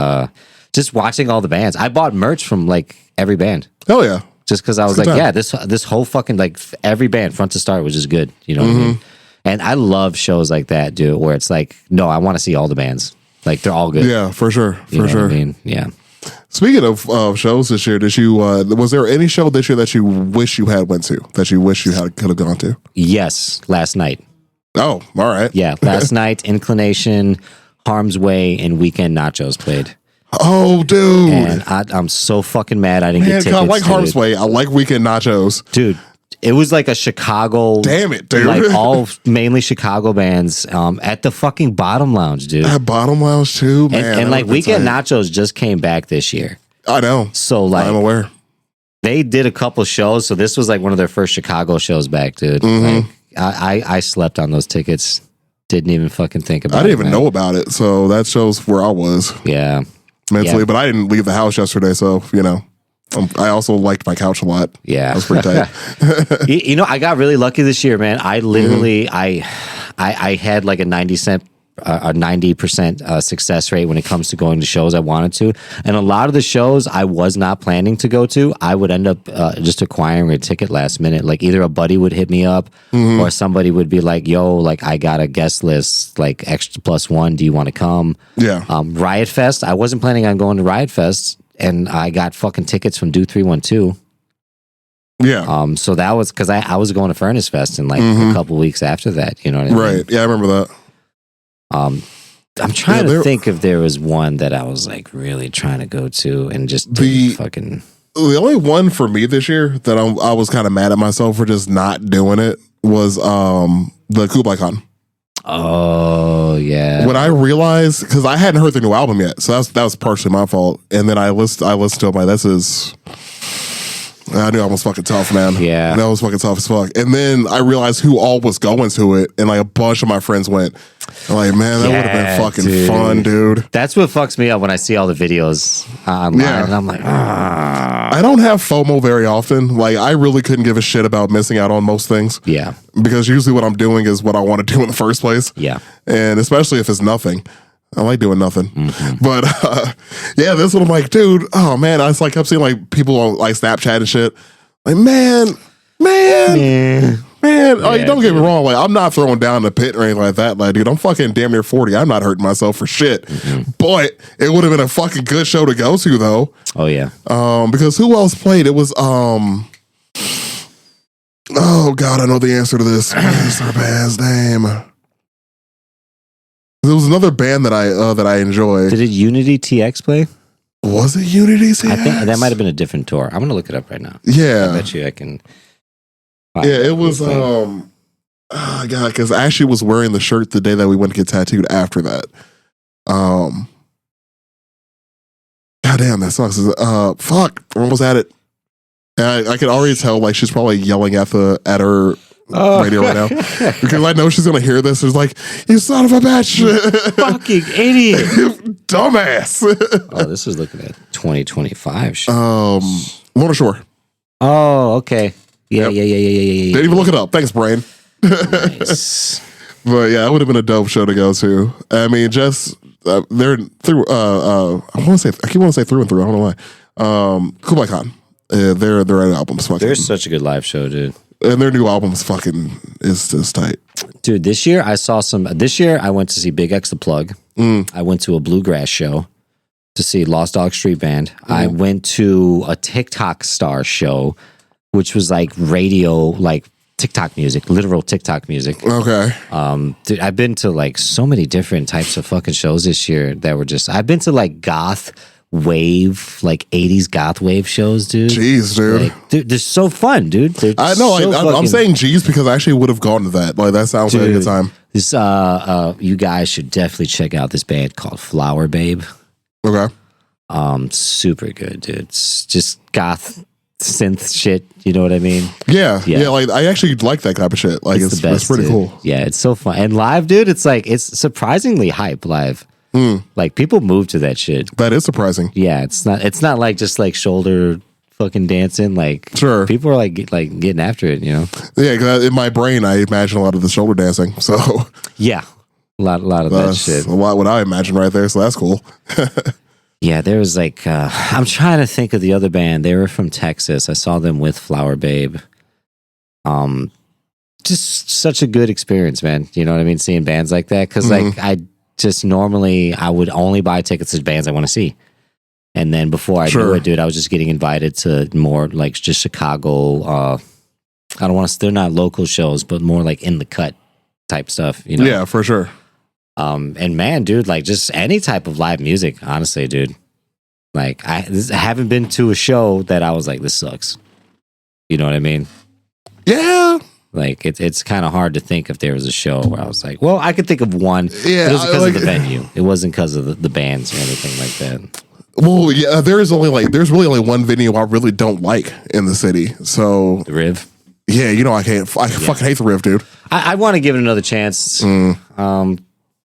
Just watching all the bands. I bought merch from like every band. Oh yeah. Just because I was Good like, time. yeah, this whole fucking like every band front to start was just good. You know what I mean? And I love shows like that, dude, where it's like, no, I want to see all the bands. Like they're all good. Yeah, for sure. You know For sure. what I mean? Yeah. Speaking of shows this year, did you was there any show this year that you wish you had went to, that you wish you could have gone to? Yes, last night. Oh, all right. Yeah, last night, Inclination, Harm's Way, and Weekend Nachos played. Oh, dude. And I'm so fucking mad I didn't get tickets. I like Harm's dude. Way. I like Weekend Nachos. Dude, it was like a Chicago. Damn it, dude. Like all mainly Chicago bands at the fucking Bottom Lounge, dude. At Bottom Lounge too, man. And like Weekend Nachos just came back this year. I know. So like I'm aware. They did a couple shows, so this was like one of their first Chicago shows back, dude. Mm-hmm. Like, I slept on those tickets. Didn't even fucking think about it. I didn't even know about it, so that shows where I was. Yeah. Mentally, Yeah. but I didn't leave the house yesterday, so I also liked my couch a lot. Yeah. I was pretty tight. You know, I got really lucky this year, man. I literally, I had like a 90% success rate when it comes to going to shows I wanted to. And a lot of the shows I was not planning to go to, I would end up just acquiring a ticket last minute. Like either a buddy would hit me up or somebody would be like, yo, like I got a guest list, like extra +1. Do you want to come? Yeah. Riot Fest. I wasn't planning on going to Riot Fest and I got fucking tickets from Do 312. Yeah. So that was because I was going to Furnace Fest in like a couple weeks after that. You know what I mean? Right. Yeah, I remember that. I'm trying to think if there was one that I was like really trying to go to and just fucking. The only one for me this year that I was kind of mad at myself for just not doing it was the Kublai Khan. Oh yeah. When I realized, because I hadn't heard the new album yet, so that was partially my fault. And then I listened to it, like I knew I was fucking tough, man. Yeah. That was fucking tough as fuck. And then I realized who all was going to it, and like a bunch of my friends went. I'm like, man, that would have been fucking fun, dude. That's what fucks me up when I see all the videos online. Yeah. And I'm like, I don't have FOMO very often. Like, I really couldn't give a shit about missing out on most things. Yeah. Because usually what I'm doing is what I want to do in the first place. Yeah. And especially if it's nothing. I like doing nothing. Mm-hmm. But yeah, this one I'm like, dude, oh man, I just like kept seeing like people on like Snapchat and shit. Like, man. Oh, don't get me wrong. Like, I'm not throwing down the pit or anything like that. Like, dude, I'm fucking damn near 40. I'm not hurting myself for shit. But it would have been a fucking good show to go to, though. Oh yeah. Because who else played? It was oh god, I know the answer to this. What is their band's name? There was another band that I enjoyed. Did it Unity TX play? Was it Unity TX? I think that might have been a different tour. I'm gonna look it up right now. Yeah. I bet you I can. Yeah, it was oh god, because Ashley was wearing the shirt the day that we went to get tattooed after that. God damn, that sucks. Fuck, we're almost at it. And I can already tell like she's probably yelling at her radio right now. Because I know she's gonna hear this. It's like, you son of a bitch. Fucking idiot. Dumbass. Oh, this is looking at 2025. Lorna Shore. Oh, okay. Yeah. Didn't even look it up. Thanks, brain. Nice. But yeah, it would have been a dope show to go to. I mean, just they're through. I keep wanting to say through and through. I don't know why. Kublai Khan. Their albums fucking. They're such a good live show, dude. And their new album's fucking is just tight. Dude, this year I went to see Big X the Plug. I went to a bluegrass show to see Lost Dog Street Band. I went to a TikTok Star show, which was like radio, like TikTok music, literal TikTok music. Okay. Dude, I've been to like so many different types of fucking shows this year that were just, I've been to like goth wave, like 80s goth wave shows, dude. Jeez, dude. Like, dude, they're so fun, dude. I know. I'm saying jeez because I actually would have gone to that. Like, that sounds like a good time. This, you guys should definitely check out this band called Flower Babe. Okay. Super good, dude. It's just goth synth shit. You know what I mean? Yeah. Like, I actually like that type of shit. Like, it's the best, it's pretty cool. Yeah, it's so fun. And live, dude, it's like, it's surprisingly hype live. Like, people move to that shit. That is surprising. Yeah, it's not like just like shoulder fucking dancing. Like, sure, people are like getting after it, you know? Yeah, because in my brain, I imagine a lot of the shoulder dancing. So yeah, a lot of that shit. A lot what I imagine right there. So that's cool. Yeah, there was like I'm trying to think of the other band. They were from Texas. I saw them with Flower Babe. Just such a good experience, man. You know what I mean? Seeing bands like that, because like I just normally I would only buy tickets to bands I want to see. And then before I knew it, dude, I was just getting invited to more like just Chicago. I don't want to. They're not local shows, but more like in the cut type stuff. You know? Yeah, for sure. And man, dude, like just any type of live music, honestly, dude. Like I haven't been to a show that I was like, this sucks. You know what I mean? Yeah. Like it's kind of hard to think if there was a show where I was like, well, I could think of one. Yeah, it was because of the venue. It wasn't because of the bands or anything like that. Well, yeah, there's really only one venue I really don't like in the city. So The Riv. Yeah, you know I fucking hate the Riv, dude. I want to give it another chance. It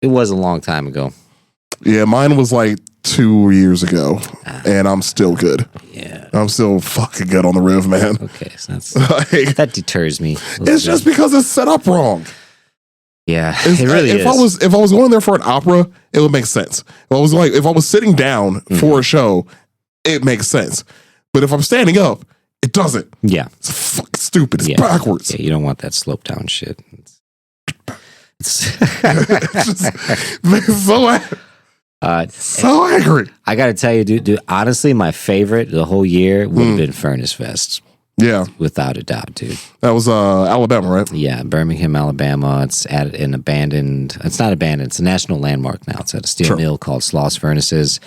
was a long time ago. Yeah, mine was like 2 years ago, and I'm still good. Yeah, I'm still fucking good on the Riv, man. okay, so Like, that deters me. it's just because it's set up wrong. Yeah, it really if is. If I was going there for an opera, it would make sense. If I was sitting down for a show, it makes sense. But if I'm standing up, it doesn't. Yeah, It's fucking stupid. It's backwards. Yeah, you don't want that slope down shit. So angry. I gotta tell you, dude. Honestly, my favorite the whole year would have been Furnace Fest, Yeah, without a doubt, dude. that was Alabama, right? Yeah, Birmingham, Alabama. It's at an abandoned. It's not abandoned. It's a national landmark now. It's at a steel mill called Sloss Furnaces.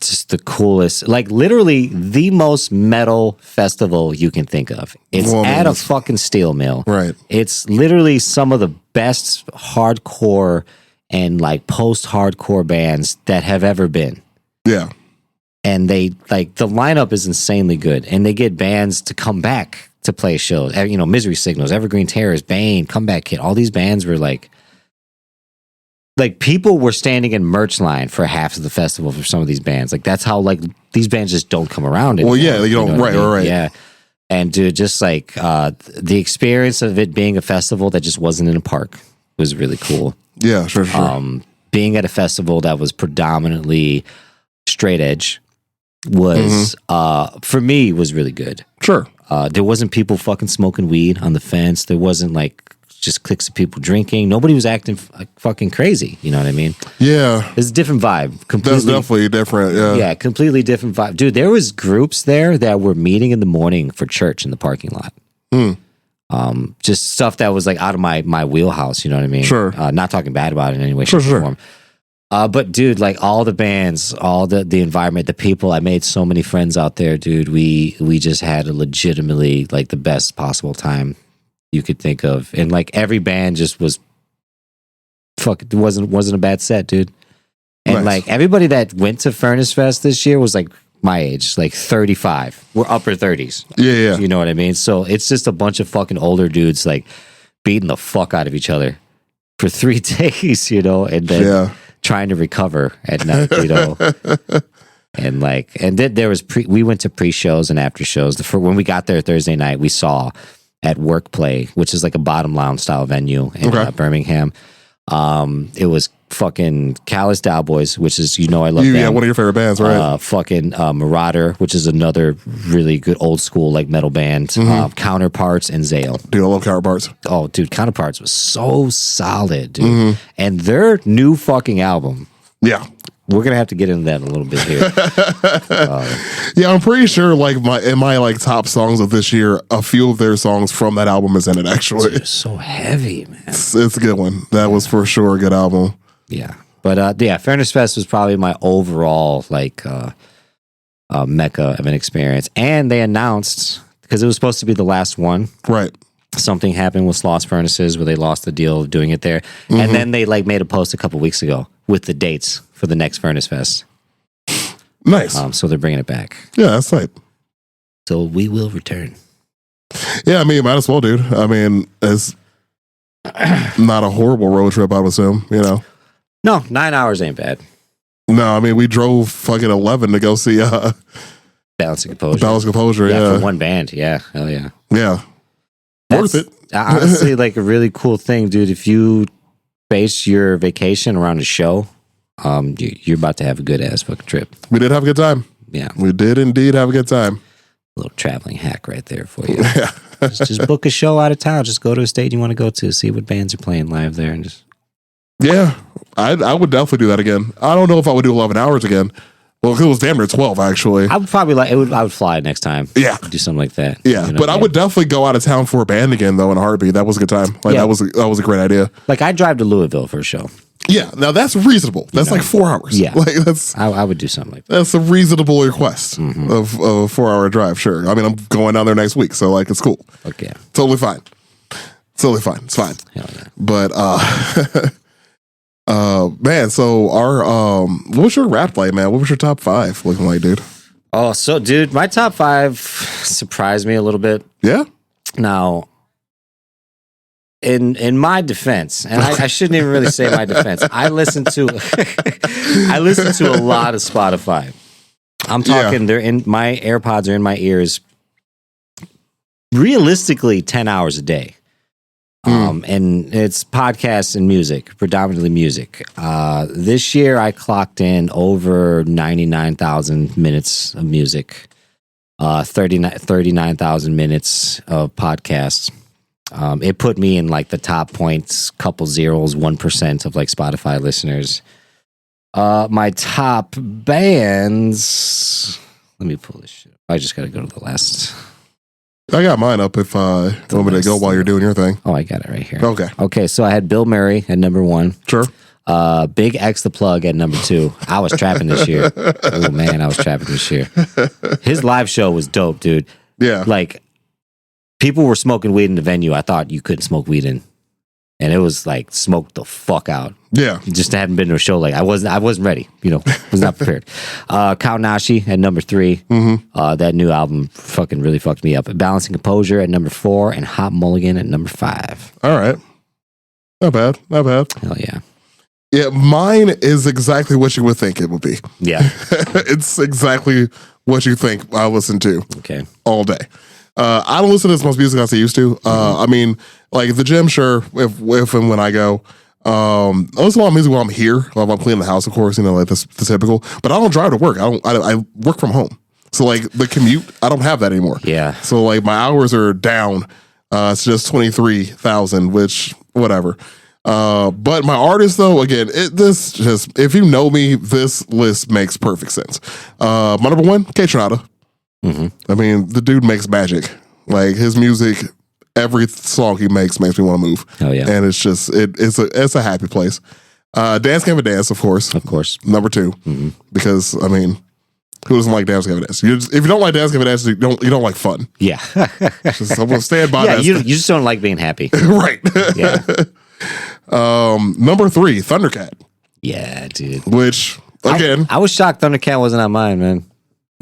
Just the coolest, like literally the most metal festival you can think of. It's at a fucking steel mill. Right. It's literally some of the best hardcore and like post-hardcore bands that have ever been. Yeah. And they like the lineup is insanely good, and they get bands to come back to play shows. You know, Misery Signals, Evergreen Terrors, Bane, Comeback Kid. All these bands were like people were standing in merch line for half of the festival for some of these bands. Like that's how like these bands just don't come around anymore. Well, yeah, you don't. know what I mean? Right. Yeah, and dude, just like the experience of it being a festival that just wasn't in a park was really cool. Yeah, sure. Being at a festival that was predominantly straight edge was for me was really good. Sure. There wasn't people fucking smoking weed on the fence. There wasn't like just cliques of people drinking. Nobody was acting fucking crazy. You know what I mean? Yeah. It's a different vibe. That's definitely different. Yeah. Yeah, completely different vibe. Dude, there was groups there that were meeting in the morning for church in the parking lot. Just stuff that was like out of my wheelhouse. You know what I mean? Sure. Not talking bad about it in any way, shape, or form. But dude, like all the bands, all the environment, the people, I made so many friends out there, dude. We just had a legitimately like the best possible time you could think of. And like every band just was it wasn't a bad set, dude. And like everybody that went to Furnace Fest this year was like my age, like 35. We're upper 30s. Yeah. You know what I mean? So it's just a bunch of fucking older dudes like beating the fuck out of each other for 3 days, you know, and then trying to recover at night, you know. And like, and then there was we went to pre-shows and after shows. When we got there Thursday night, we saw at Workplay, which is like a bottom lounge style venue in Birmingham. It was fucking Callous Cowboys, which is, you know, I love them. Yeah, one of your favorite bands, right? Fucking Marauder, which is another really good old school like metal band. Counterparts and Zale. Dude, I love Counterparts. Oh, dude, Counterparts was so solid, dude. And their new fucking album. Yeah. We're gonna have to get into that in a little bit here. Yeah, I'm pretty sure like in my like top songs of this year, a few of their songs from that album is in it actually. It's so heavy, man. It's a good one. That was for sure a good album. Yeah. But yeah, Furnace Fest was probably my overall like mecca of an experience. And they announced, because it was supposed to be the last one. Right. Something happened with Sloss Furnaces where they lost the deal of doing it there. And then they like made a post a couple weeks ago with the dates for the next Furnace Fest. Nice. So they're bringing it back. Yeah, that's right. So we will return. Yeah, I mean, might as well, dude. I mean, it's not a horrible road trip, I would assume, you know? No, 9 hours ain't bad. No, I mean, we drove fucking 11 to go see Balance and Composure. Balance and Composure, yeah. For one band, yeah. Hell yeah. Yeah. That's worth it. Honestly, like a really cool thing, dude. If you base your vacation around a show, you're about to have a good ass fucking trip. We did have a good time. Yeah. We did indeed have a good time. A little traveling hack right there for you. Yeah. just book a show out of town. Just go to a state you want to go to, see what bands are playing live there, and just. Yeah. I would definitely do that again. I don't know if I would do 11 hours again. Well, 'cause it was damn near 12 actually. I would probably I would fly next time. Yeah. Do something like that. Yeah, You know, but I would definitely go out of town for a band again though in a heartbeat. That was a good time. Like Yeah. that was a great idea. like I'd drive to Louisville for a show. Yeah, now that's reasonable. That's like 4 hours. Yeah. Like that's I would do something like that. that's a reasonable request of a 4-hour drive. Sure. I mean, I'm going down there next week, so like it's cool. Okay. Totally fine. Totally fine. It's fine. Hell yeah. But man, so our what was your rap play, man? What was your top 5 looking like, dude? Oh, so dude, my top 5 surprised me a little bit. Yeah? Now, in my defense, and I shouldn't even really say my defense, I listen to a lot of Spotify. I'm talking, they're in my AirPods are in my ears realistically 10 hours a day. And it's podcasts and music, predominantly music. This year I clocked in over 99,000 minutes of music, 39,000 minutes of podcasts. It put me in like the top points, couple zeros, 1% of like Spotify listeners. My top bands, let me pull this shit up. I just got to go to the last. I got mine up if you want me to go while you're doing your thing. Oh, I got it right here. Okay. Okay, so I had Bill Murray at number 1. Sure. Big X the Plug at number 2. I was trapping this year. Oh man, I was trapping this year. His live show was dope, dude. Yeah. Like people were smoking weed in the venue. I thought you couldn't smoke weed in, and it was like smoked the fuck out. Yeah. Just hadn't been to a show like I wasn't ready. You know, was not prepared. Kaunashi at number 3. That new album fucking really fucked me up. Balancing Composure at number 4, and Hot Mulligan at number 5. All right. Not bad. Not bad. Hell yeah. Yeah, mine is exactly what you would think it would be. Yeah. It's exactly what you think I listen to Okay. all day. I don't listen to as much music as I used to. I mean, like the gym, sure, if and when I go. I listen to a lot of music while I'm here, while I'm cleaning the house, of course, you know, like the typical. But I don't drive to work. I work from home. So like the commute, I don't have that anymore. Yeah. So like my hours are down. It's just 23,000, which whatever. But my artist though, again, if you know me, this list makes perfect sense. My number 1, K-Tronada. I mean, the dude makes magic. Like his music, every song he makes me want to move. Oh yeah. And it's just it's a happy place. Dance Gavin Dance, of course. Of course. Number 2, because I mean, who doesn't like Dance Gavin Dance? If you don't like Dance Gavin Dance, you don't like fun. Yeah. Just, I'm gonna stand by Yeah, that. you just don't like being happy. Right. Yeah. Number 3, Thundercat, Yeah, dude. which again, I was shocked Thundercat wasn't on mine, man.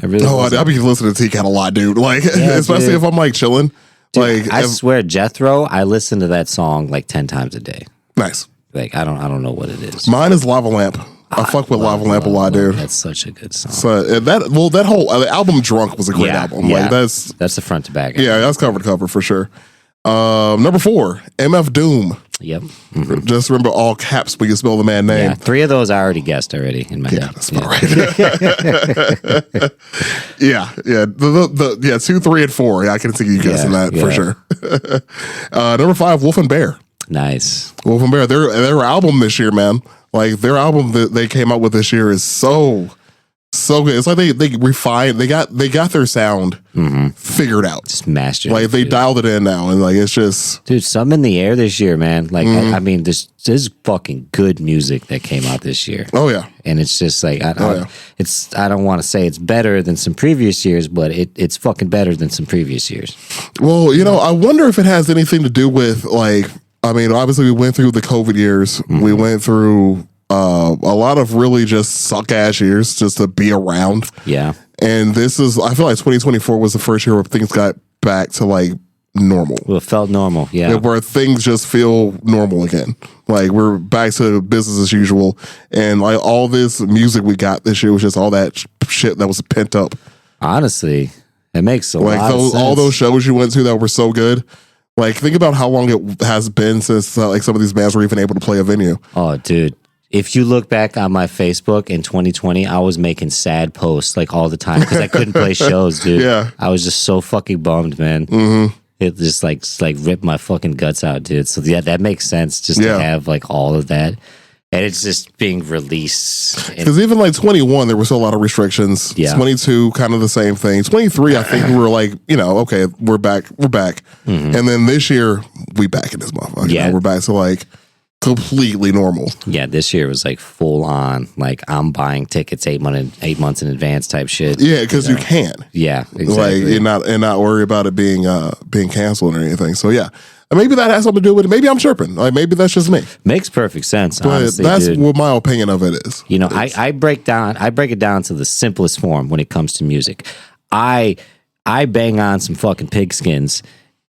I really wasn't. I'll be listening to T-Cat a lot, dude. Like, Yeah, especially dude. if I'm like chilling. Dude, Like, I swear, Jethro, I listen to that song like 10 times a day. nice. Like I don't know what it is. Mine is Lava Lamp. I fuck with Lava Lamp a lot, dude. That's such a good song. So that whole album Drunk was a great album. Yeah. Like that's the front to back. that's cover to cover for sure. Number 4, MF Doom. Yep. Just remember all caps when you spell the man name. Yeah. 3 of those I already guessed already in my head. That's about right. yeah. The 2, 3, and 4. Yeah, I can see you guessing that for sure. Number 5, Wolf and Bear. Nice. Wolf and Bear. Their album this year, man. Like their album that they came out with this year is so good. It's like they refined. They got their sound figured out. Just mastered. Like they dialed it in now, and like it's just Dude, some in the air this year, man. Like I mean, there's fucking good music that came out this year. oh yeah. And it's just like I yeah. don't want to say it's better than some previous years, but it's fucking better than some previous years. Well, you know, I wonder if it has anything to do with like. I mean, obviously we went through the COVID years. We went through a lot of really just suck ass years just to be around. Yeah. And I feel like 2024 was the first year where things got back to like normal. Well, it felt normal. Yeah. Where things just feel normal again. Like we're back to business as usual. And like all this music we got this year was just all that shit that was pent up. Honestly, it makes a Like lot of sense. all those shows you went to that were so good. Like think about how long it has been since like some of these bands were even able to play a venue. Oh, dude. If you look back on my Facebook in 2020, I was making sad posts like all the time because I couldn't play shows, dude. Yeah. I was just so fucking bummed, man. It just like ripped my fucking guts out, dude. So yeah, that makes sense just Yeah. to have like all of that. And it's just being released. Because even like 21, there were still a lot of restrictions. Yeah. 22, kind of the same thing. 23, I think we were like, okay, we're back. And then this year, we back in this motherfucker. Yeah. We're back to like completely normal. Yeah, this year was like full on. Like I'm buying tickets 8 months in advance type shit. Yeah, because you can. Yeah, exactly. Like and not worry about it being canceled or anything. So yeah. And maybe that has something to do with it. Maybe I'm chirping. Like maybe that's just me. Makes perfect sense. But honestly, that's dude. what my opinion of it is. I break it down to the simplest form when it comes to music. I bang on some fucking pigskins,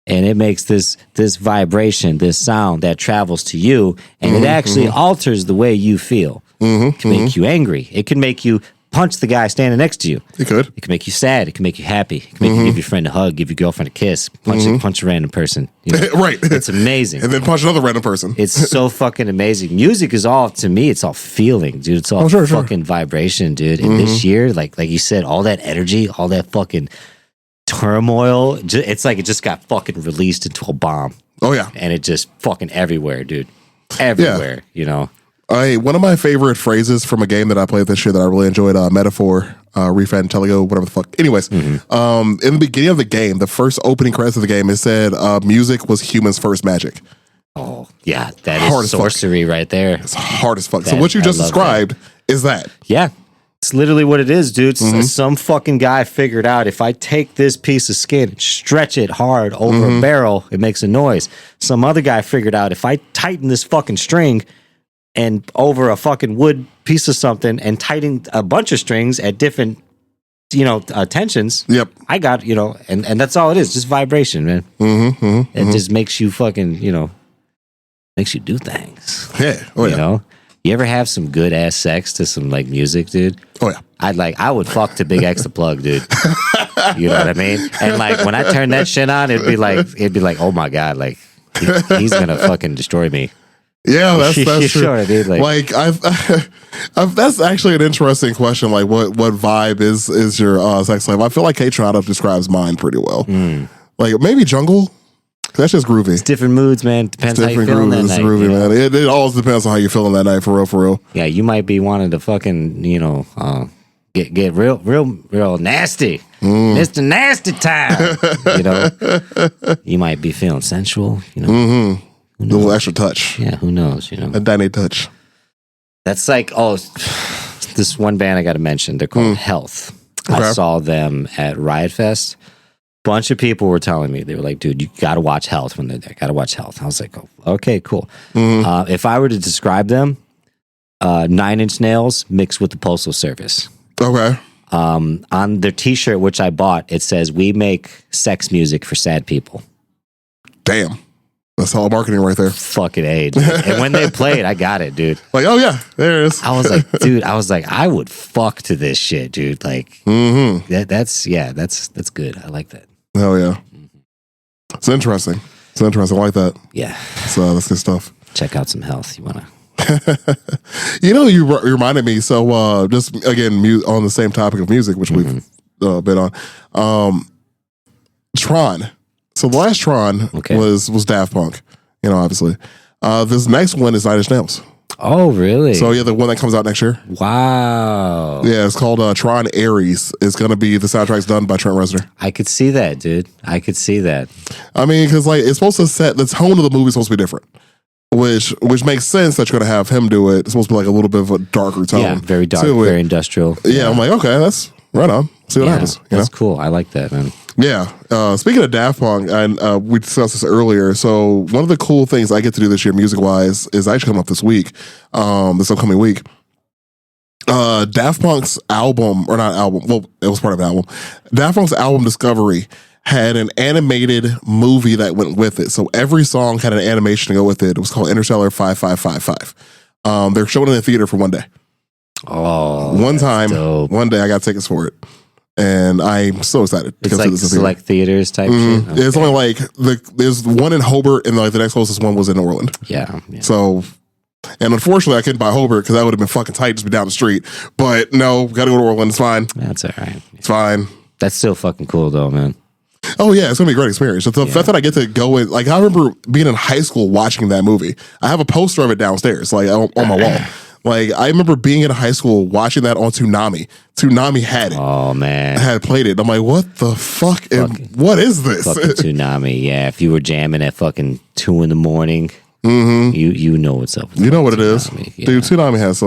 and it makes this vibration, this sound that travels to you, and it actually alters the way you feel. It can make you angry. It can make you punch the guy standing next to you. It could. It can make you sad. It can make you happy. It can make you give your friend a hug, give your girlfriend a kiss, punch a random person. Right. It's amazing. And then punch another random person. It's so fucking amazing. Music is all, to me, it's all feeling, dude. It's all fucking vibration, dude. And this year, like you said, all that energy, all that fucking turmoil, it's like it just got fucking released into a bomb. Oh, yeah. And it just fucking everywhere, dude. Everywhere, One of my favorite phrases from a game that I played this year that I really enjoyed, Metaphor, Refan Telego, whatever the fuck. Anyways, in the beginning of the game, the first opening credits of the game, it said music was humans' first magic. Oh, yeah. That Hard is as fuck. sorcery right there. It's hard as fuck. So what you just described is that. Yeah. It's literally what it is, dude. Some fucking guy figured out if I take this piece of skin and stretch it hard over a barrel, it makes a noise. Some other guy figured out if I tighten this fucking string and over a fucking wood piece of something and tighten a bunch of strings at different, tensions. Yep. I got, and that's all it is. Just vibration, man. It just makes you fucking, makes you do things. Yeah. Oh, yeah. You ever have some good ass sex to some like music, dude? Oh, yeah. I would fuck to Big X the Plug, dude. You know what I mean? And like when I turn that shit on, it'd be like, oh my God, like he's gonna fucking destroy me. Yeah, that's true. Sure, dude, like I've that's actually an interesting question. Like what vibe is your sex life? I feel like K-Trada describes mine pretty well. Like maybe jungle. That's just groovy. It's different moods, man. Depends how you feeling that night. It's groovy, man. It always depends on how you're feeling that night, for real. Yeah, you might be wanting to fucking, get real nasty. Mr. Nasty Time. You might be feeling sensual, A little extra touch. Yeah, who knows, A tiny touch. That's like, this one band I got to mention. They're called Health. Okay. I saw them at Riot Fest. Bunch of people were telling me, they were like, dude, you got to watch Health when they're there. Got to watch Health. I was like, oh, okay, cool. If I were to describe them, 9 Inch Nails mixed with the Postal Service. Okay. On their t-shirt, which I bought, it says, we make sex music for sad people. Damn. That's all marketing right there. Fucking A, dude. And when they played, I got it, dude. Like, oh yeah, there it is. I was like, dude, I would fuck to this shit, dude. Like, that's good. I like that. Oh yeah. It's interesting. I like that. Yeah. So that's good stuff. Check out some Health. You wanna? You reminded me. So just again, on the same topic of music, which we've been on. Tron. So the last Tron was Daft Punk, obviously. This next one is 9 Inch Nails. Oh, really? So yeah, the one that comes out next year. Wow. Yeah, it's called Tron Ares. It's going to be, the soundtrack's done by Trent Reznor. I could see that, dude. I could see that. I mean, because like it's supposed to set, the tone of the movie is supposed to be different. Which makes sense that you're going to have him do it. It's supposed to be like a little bit of a darker tone. Yeah, very dark, very industrial. Yeah, I'm like, okay, that's right on. See what happens. That's cool. I like that, man. Yeah. Speaking of Daft Punk, and we discussed this earlier. So one of the cool things I get to do this year, music wise, is actually coming up this week, this upcoming week. Daft Punk's album, or not album, well, it was part of an album. Daft Punk's album Discovery had an animated movie that went with it. So every song had an animation to go with it. It was called Interstellar 5555. They're showing it in the theater for one day. Oh, one time, dope. One day I got tickets for it. And I'm so excited. It's like select theaters type shit. Okay. It's only like there's one in Hobart, and like the next closest one was in Orland. Yeah. So, and unfortunately, I couldn't buy Hobart because that would have been fucking tight, just be down the street. But no, got to go to Orland. It's fine. That's all right. It's fine. That's still fucking cool though, man. Oh yeah, it's gonna be a great experience. The fact that I get to go in, like I remember being in high school watching that movie. I have a poster of it downstairs, like on my wall. Like I remember being in high school watching that on Toonami. Toonami had it. Oh man, I had played it. I'm like, what the fuck? What is this? Fucking Toonami. Yeah, if you were jamming at fucking 2 a.m, you know what's up. You know what it is, yeah. dude. Toonami has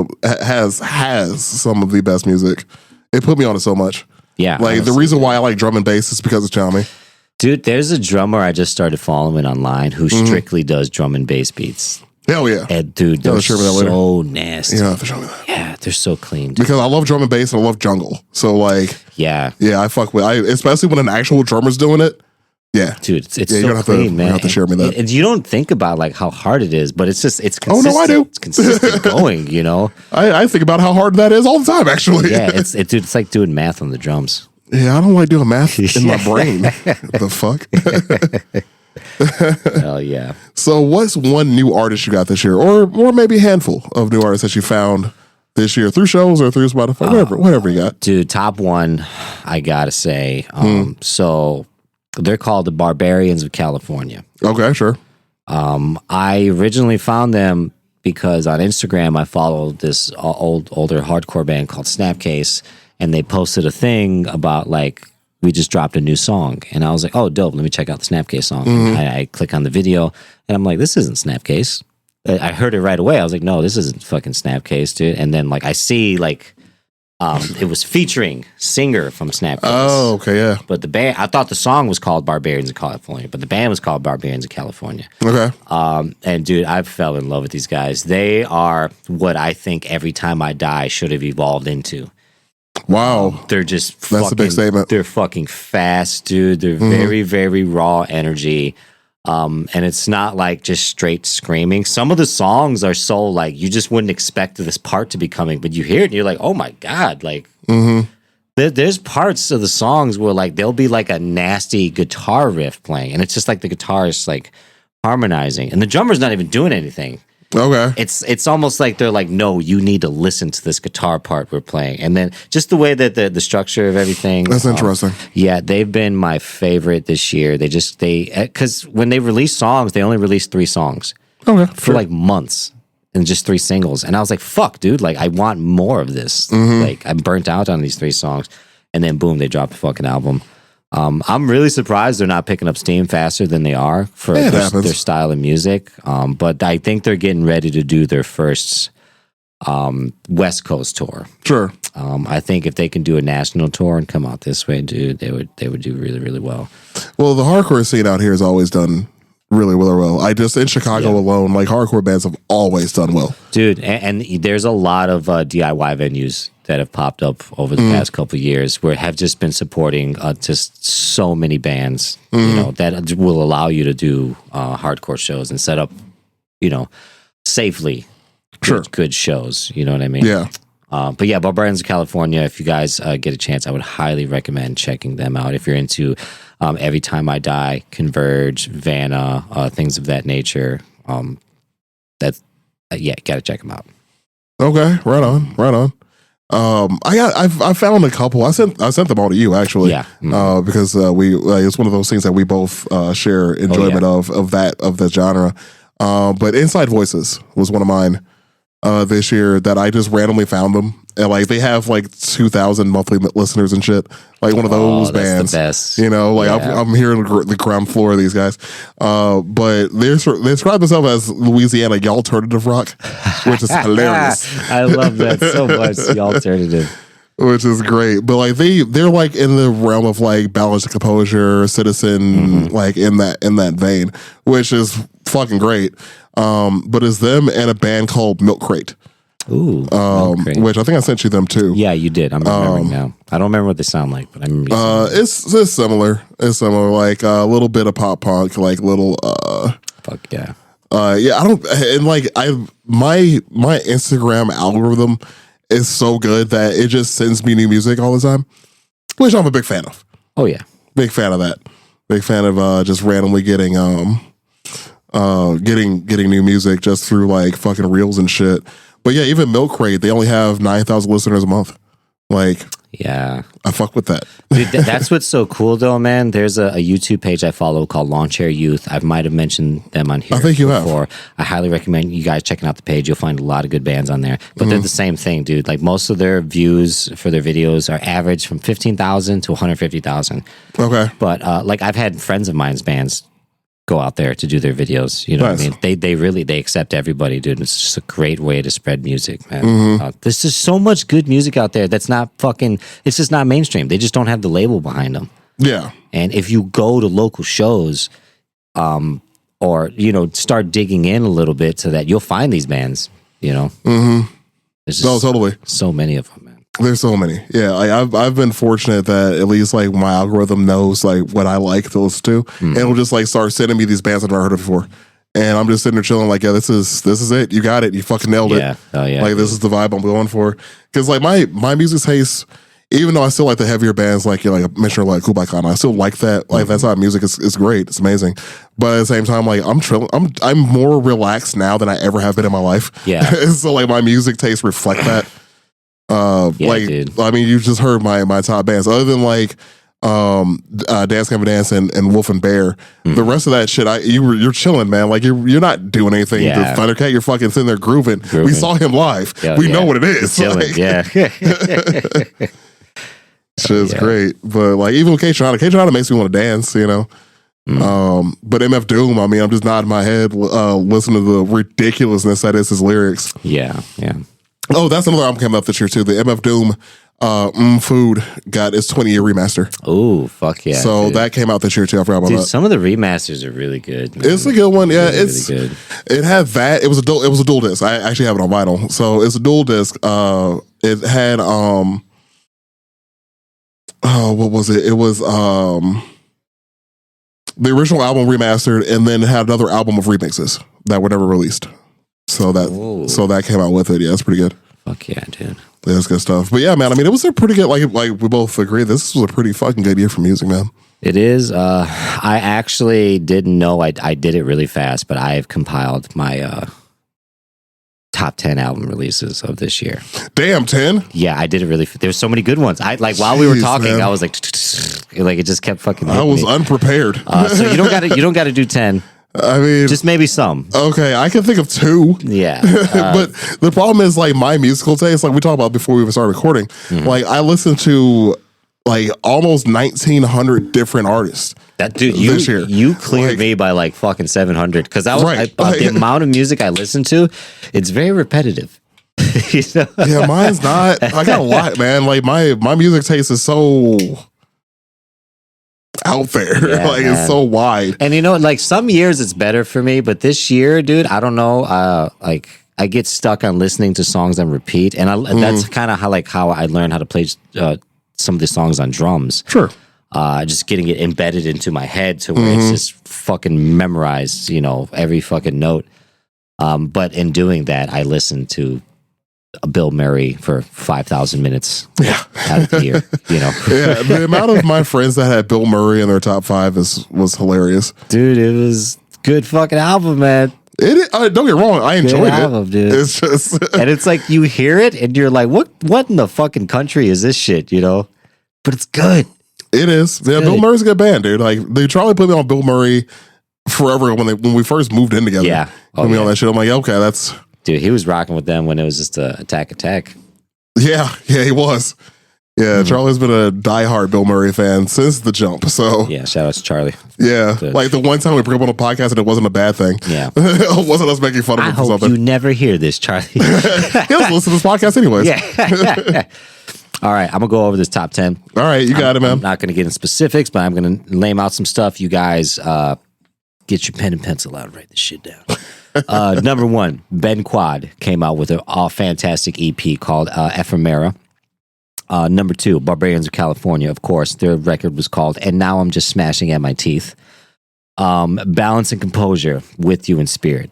some of the best music. It put me on it so much. Yeah, like honestly, the reason why I like drum and bass is because of Toonami. Dude, there's a drummer I just started following online who strictly does drum and bass beats. Hell yeah. And dude, they're so nasty. Yeah, have to show me that. Yeah, they're so clean. Dude. Because I love drum and bass and I love jungle. So like, yeah, I fuck with especially when an actual drummer's doing it. Yeah, dude, it's so clean, man. You have to share me that. And you don't think about like how hard it is, but it's consistent. Oh no, I do. It's consistent going. You know, I think about how hard that is all the time. Actually, yeah, dude, it's like doing math on the drums. Yeah, I don't like doing math in my brain. The fuck. Hell yeah. So, what's one new artist you got this year, or maybe a handful of new artists that you found this year through shows or through Spotify, whatever you got? Dude, top one, I gotta say. So. They're called the Barbarians of California. Okay, sure. I originally found them because on Instagram I followed this older hardcore band called Snapcase, and they posted a thing about like we just dropped a new song, and I was like, oh, dope! Let me check out the Snapcase song. I click on the video, and I'm like, this isn't Snapcase. I heard it right away. I was like, no, this isn't fucking Snapcase, dude. And then like I see like. It was featuring singer from Snapcase. Oh, okay, yeah. But the band, I thought the song was called Barbarians of California, but the band was called Barbarians of California. Okay. And dude, I fell in love with these guys. They are what I think Every Time I Die should have evolved into. Wow. They're just That's a big statement. They're fucking fast, dude. They're very, very raw energy. And it's not like just straight screaming. Some of the songs are so like you just wouldn't expect this part to be coming, but you hear it and you're like, oh my God. Like there's parts of the songs where like there'll be like a nasty guitar riff playing, and it's just like the guitarist like harmonizing, and the drummer's not even doing anything. Okay. It's almost like they're like, no, you need to listen to this guitar part we're playing. And then just the way that the structure of everything. That's interesting. Yeah, they've been my favorite this year. Because when they release songs, they only release 3 songs. Okay. For like months and just 3 singles. And I was like, fuck, dude, like I want more of this. Like I'm burnt out on these 3 songs. And then boom, they dropped a fucking album. I'm really surprised they're not picking up steam faster than they are for their style of music. But I think they're getting ready to do their first West Coast tour. Sure. I think if they can do a national tour and come out this way, dude, they would do really, really well. Well, the hardcore scene out here has always done really well. I just in Chicago alone, like hardcore bands have always done well, dude. And there's a lot of DIY venues that have popped up over the past couple of years where have just been supporting just so many bands, you know, that will allow you to do hardcore shows and set up, you know, safely good shows. You know what I mean? Yeah. But yeah, Barbarians of California, if you guys get a chance, I would highly recommend checking them out. If you're into Every Time I Die, Converge, Vanna, things of that nature, gotta check them out. Okay, right on. I found a couple. I sent them all to you actually. Yeah. Because it's one of those things that we both share enjoyment of that genre. But Inside Voices was one of mine this year that I just randomly found them, and like they have like 2,000 monthly listeners and shit. Like one of those bands, the best. You know, like I'm hearing the ground floor of these guys. But they describe themselves as Louisiana alternative rock, which is hilarious. I love that so much. The alternative. Which is great, but like they're like in the realm of like Balance of Composure, Citizen, like in that vein, which is fucking great. But it's them and a band called Milk Crate. Ooh, which I think I sent you them too. Yeah, you did. I'm remembering now. I don't remember what they sound like, but I remember. It's similar. It's similar, like a little bit of pop punk, like little. Fuck yeah. Yeah, I don't, and like my Instagram algorithm is so good that it just sends me new music all the time, which I'm a big fan of. Oh yeah, big fan of that. Big fan of just randomly getting new music just through like fucking reels and shit. But yeah, even Milk Crate, they only have 9,000 listeners a month. Like, Yeah. I fuck with that. Dude, that's what's so cool, though, man. There's a YouTube page I follow called Lawn Chair Youth. I might have mentioned them on here I think you before. I highly recommend you guys checking out the page. You'll find a lot of good bands on there. But they're the same thing, dude. Like, most of their views for their videos are average from 15,000 to 150,000. Okay. But, like, I've had friends of mine's bands go out there to do their videos. You know Nice. what I mean? They accept everybody, dude. It's just a great way to spread music, man. There's just so much good music out there that's not fucking, it's just not mainstream. They just don't have the label behind them. Yeah. And if you go to local shows, or, you know, start digging in a little bit to that, you'll find these bands, you know? There's just Totally. so many of them, man. There's so many. Yeah, like I've been fortunate that at least like my algorithm knows like what I like to listen to, and it'll just like start sending me these bands I've never heard of before, and I'm just sitting there chilling like, yeah, this is it. You got it. You fucking nailed it. Yeah. Oh, yeah. Like this is the vibe I'm going for. Because like my music taste, even though I still like the heavier bands like like a Missioner like Kublai Khan, I still like that. Like that type of music is great. It's amazing. But at the same time, like I'm more relaxed now than I ever have been in my life. Yeah. So like my music taste reflect that. Yeah, like dude. I mean, you just heard my top bands. Other than like Dance Gavin Dance and Wolf and Bear, the rest of that shit, you're chilling, man. Like you're not doing anything. Yeah. The Thundercat, you're fucking sitting there grooving. We saw him live. Yeah, we know what it is. Chilling, Like, yeah. shit's Yeah. great. But like even with K-Tronada makes me want to dance, you know. But MF Doom, I mean, I'm just nodding my head, listening to the ridiculousness that is his lyrics. Yeah. Oh, that's another album coming up this year too. The MF Doom Food got its 20-year remaster. Oh, fuck yeah. So dude. that came out this year too. I forgot about Dude, that. some of the remasters are really good. Man. It's a good one. Yeah, Really, it's really good. It had that. It was a dual disc. I actually have it on vinyl. So it's a dual disc. It had oh, what was it? It was the original album remastered, and then it had another album of remixes that were never released. So that came out with it. Yeah, it's pretty good. Fuck yeah, dude. Yeah, it's good stuff. But yeah, man, I mean, it was a pretty good, like we both agree, this was a pretty fucking good year for music, man. It is. I actually didn't know I did it really fast, but I have compiled my top 10 album releases of this year. Damn, 10? Yeah, I did it really. There's so many good ones. I like while we were Jeez, talking, man. I was like it just kept fucking. I was me. unprepared. So you don't got to do 10. I mean, Just maybe some. okay, I can think of 2. Yeah. But the problem is, like, my musical taste, like we talked about before we even started recording, like, I listen to, like, almost 1,900 different artists. That dude, this year. you cleared Like- me by like fucking 700 because I was Right. the amount of music I listen to, it's very repetitive. You know? Yeah, mine's not. I got a lot, man. Like, my music taste is so out there. Yeah, like, man. it's so wide. And you know, like some years it's better for me, but this year, dude, I don't know. Like I get stuck on listening to songs on repeat, and that's kind of how I learned how to play some of the songs on drums. Sure. Just getting it embedded into my head to where it's just fucking memorized, you know, every fucking note. But in doing that, I listened to Bill Murray for 5,000 minutes out of the year, you know. Yeah, the amount of my friends that had Bill Murray in their top 5 was hilarious. Dude, it was good fucking album, man. Don't get me wrong, I enjoyed album, it. dude. It's just And it's like you hear it and you're like, what in the fucking country is this shit, you know? But it's good. it is. Yeah, Bill Murray's a good band, dude. Like they tried to put me on Bill Murray forever when we first moved in together. Yeah. Put me on that shit. I'm like, okay, that's Dude, he was rocking with them when it was just a attack. yeah, he was. Yeah, Charlie's been a diehard Bill Murray fan since the jump. So Yeah, shout out to Charlie. yeah, Good. like the one time we broke up on a podcast and it wasn't a bad thing. Yeah. It wasn't us making fun of I him for hope something. you never hear this, Charlie. He doesn't listen to this podcast anyways. Yeah. All right, I'm gonna go over this top 10. All right, you got it, man. I'm not gonna get into specifics, but I'm gonna lay out some stuff. You guys get your pen and pencil out and write this shit down. Number 1, Ben Quad came out with a fantastic EP called Ephemera. Number 2, Barbarians of California, of course. Their record was called And Now I'm Just Smashing at My Teeth. Balance and Composure, With You in Spirit.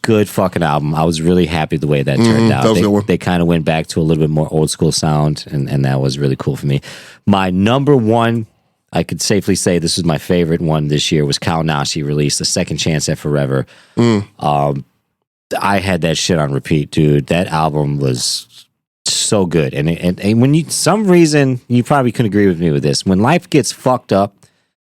Good fucking album. I was really happy the way that turned out. that was a good one. They kind of went back to a little bit more old school sound, and that was really cool for me. My number 1, I could safely say this was my favorite one this year, was Kal Nashi released A Second Chance at Forever. I had that shit on repeat, dude. That album was so good. And when some reason, you probably couldn't agree with me with this. When life gets fucked up,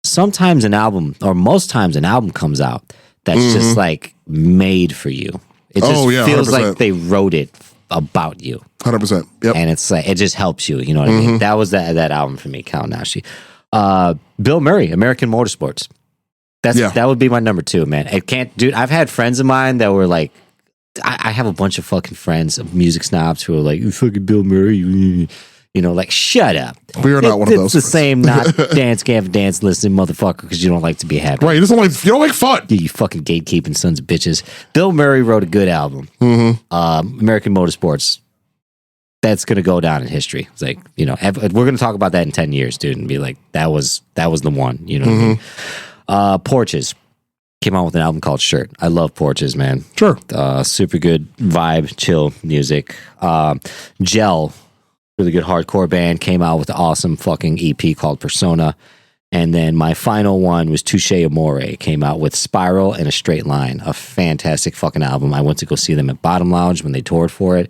sometimes an album, or most times an album comes out that's just like made for you. It just feels 100%. like they wrote it about you. 100%. Yep. And it's like, it just helps you. You know what I mean? That was that album for me, Kyle Nashi. Bill Murray, American Motorsports. That would be my number 2, man. It can't, dude. I've had friends of mine that were like, I have a bunch of fucking friends, music snobs, who are like, you fucking Bill Murray, you know, like, shut up. We are not one of those. It's the same, not dance, Gavin, dance, listen, motherfucker, because you don't like to be happy. Right, you don't like fun. You fucking gatekeeping sons of bitches. Bill Murray wrote a good album. American Motorsports. That's gonna go down in history. It's like, you know, we're gonna talk about that in 10 years, dude, and be like, that was the one. You know what I mean? Porches came out with an album called Shirt. I love Porches, man. Sure. Super good vibe, chill music. Gel, really good hardcore band, came out with an awesome fucking EP called Persona. And then my final one was Touche Amore, came out with Spiral and A Straight Line, a fantastic fucking album. I went to go see them at Bottom Lounge when they toured for it.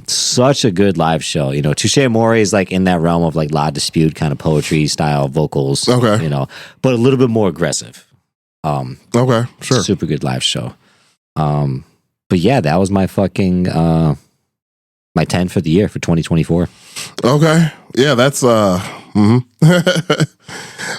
Such a good live show. You know, Touche Amore is like in that realm of like La Dispute kind of poetry style vocals. Okay. You know, but a little bit more aggressive. Okay, sure. Super good live show. But yeah, that was my fucking my 10 for the year for 2024. Okay. Yeah, that's 2024.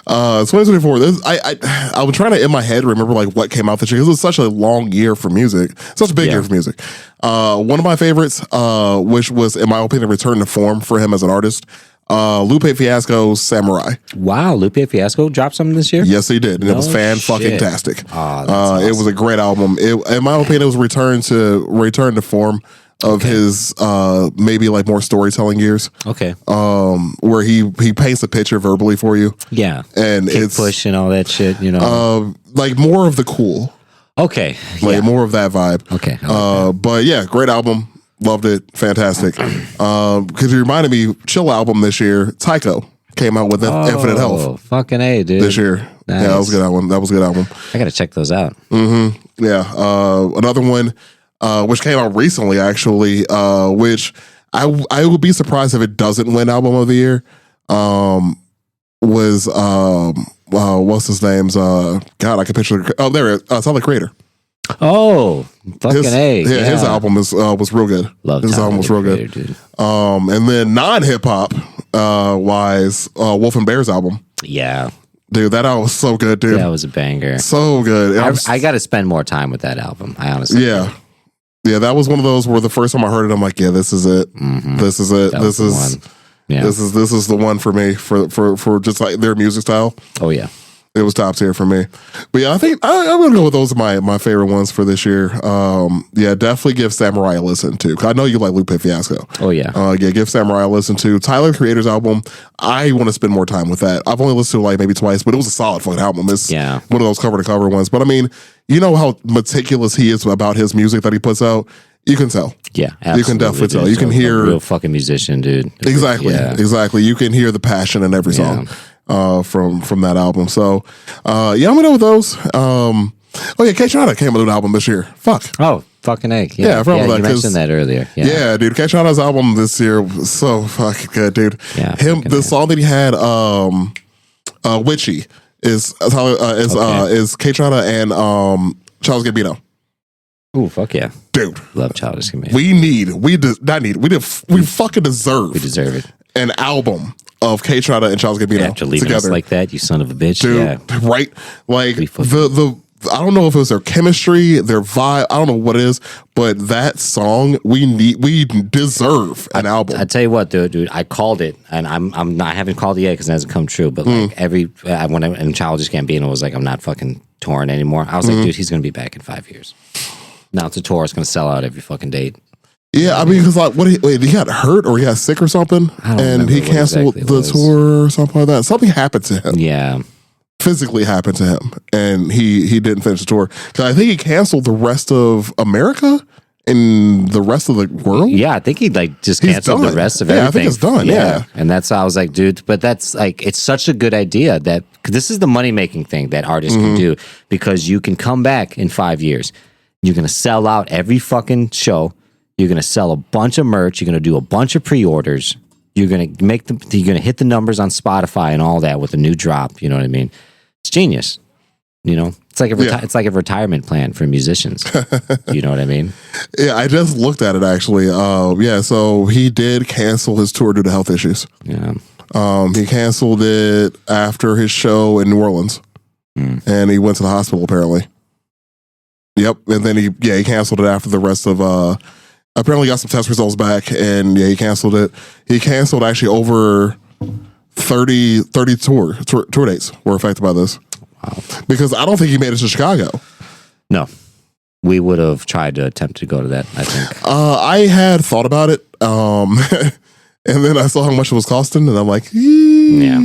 I was trying to in my head remember like what came out this year. It was such a long year for music, such a big year for music. One of my favorites, which was in my opinion, return to form for him as an artist. Lupe Fiasco's Samurai. Wow, Lupe Fiasco dropped something this year? Yes, he did. And it was fan-fucking-tastic. Awesome. It was a great album. In my opinion, it was return to form of his maybe like more storytelling years. Okay. Where he paints a picture verbally for you. Yeah. And Kick it's push and all that shit, you know. Like more of the cool. Okay. Like more of that vibe. Okay. But yeah, great album. Loved it. Fantastic. Because you reminded me, chill album this year, Tycho came out with Infinite Health. Fucking A, dude. This year. Nice. Yeah, that was a good album. That was a good album. I gotta check those out. Yeah. Another one, which came out recently, actually, which I would be surprised if it doesn't win album of the year. Was what's his name's God, I can picture there it is. Tyler Creator. Oh, fucking A. Yeah, his album was real good. Love his album was real good. Dude. And then non-hip hop wise, Wolf and Bear's album. Yeah. Dude, that album was so good, dude. That was a banger. So good. I got to spend more time with that album. I honestly. Yeah. Yeah, that was one of those where the first time I heard it, I'm like, yeah, this is it. This is it. This is this is the one for me for just like their music style. Oh yeah. It was top tier for me. But yeah, I think I'm going to go with those are my favorite ones for this year. Yeah, definitely give Samurai a listen to. I know you like Lupe Fiasco. Oh, yeah. Yeah, give Samurai a listen to. Tyler, Creator's album, I want to spend more time with that. I've only listened to it like maybe twice, but it was a solid fucking album. It's one of those cover-to-cover ones. But I mean, you know how meticulous he is about his music that he puts out? You can tell. Yeah, absolutely. You can definitely tell. You can hear... A real fucking musician, dude. Exactly. Exactly. You can hear the passion in every song. From that album. So yeah, I'm gonna go with those. Oh yeah, K-Shana came out with an album this year. Fuck. Oh, fucking A. Yeah, I forgot about you that, mentioned that earlier. Yeah, dude. K-Shana's album this year was so fucking good, dude. Yeah. The song that he had, Witchy, is K-Shana and Charles Gambino. Ooh, fuck yeah. Dude. Love Childish Gambino. We fucking deserve. We deserve it. An album of K-Shana and Charles Gambino After leaving together us like that, you son of a bitch. dude, yeah. Right? Like the I don't know if it was their chemistry, their vibe, I don't know what it is, but that song we deserve an album. I tell you what, dude, I called it, and I haven't called it yet because it hasn't come true. But like when Childish Gambino was like, I'm not fucking touring anymore. I was like, dude, he's gonna be back in 5 years. Now it's a tour. It's gonna sell out every fucking date. Yeah, I mean, because like, he got hurt or he got sick or something, and he canceled the tour or something like that. Something happened to him. Yeah, physically happened to him, and he didn't finish the tour. Because I think he canceled the rest of America and the rest of the world. Yeah, I think he like just canceled the rest of everything. Yeah, I think it's done. Yeah, and that's how I was like, dude. But that's like, it's such a good idea that this is the money making thing that artists can do, because you can come back in 5 years. You're gonna sell out every fucking show. You're going to sell a bunch of merch. You're going to do a bunch of pre-orders. You're going to you're going to hit the numbers on Spotify and all that with a new drop. You know what I mean? It's genius. You know, it's like it's like a retirement plan for musicians. You know what I mean? Yeah, I just looked at it actually. Yeah, so he did cancel his tour due to health issues. Yeah. He canceled it after his show in New Orleans, and he went to the hospital apparently. Yep, and then he canceled it after the rest of. Apparently, got some test results back, and he canceled it. He canceled actually over 30 tour dates were affected by this. Wow. Because I don't think he made it to Chicago. No, we would have tried to attempt to go to that, I think. I had thought about it, and then I saw how much it was costing, and I'm like, Yeah.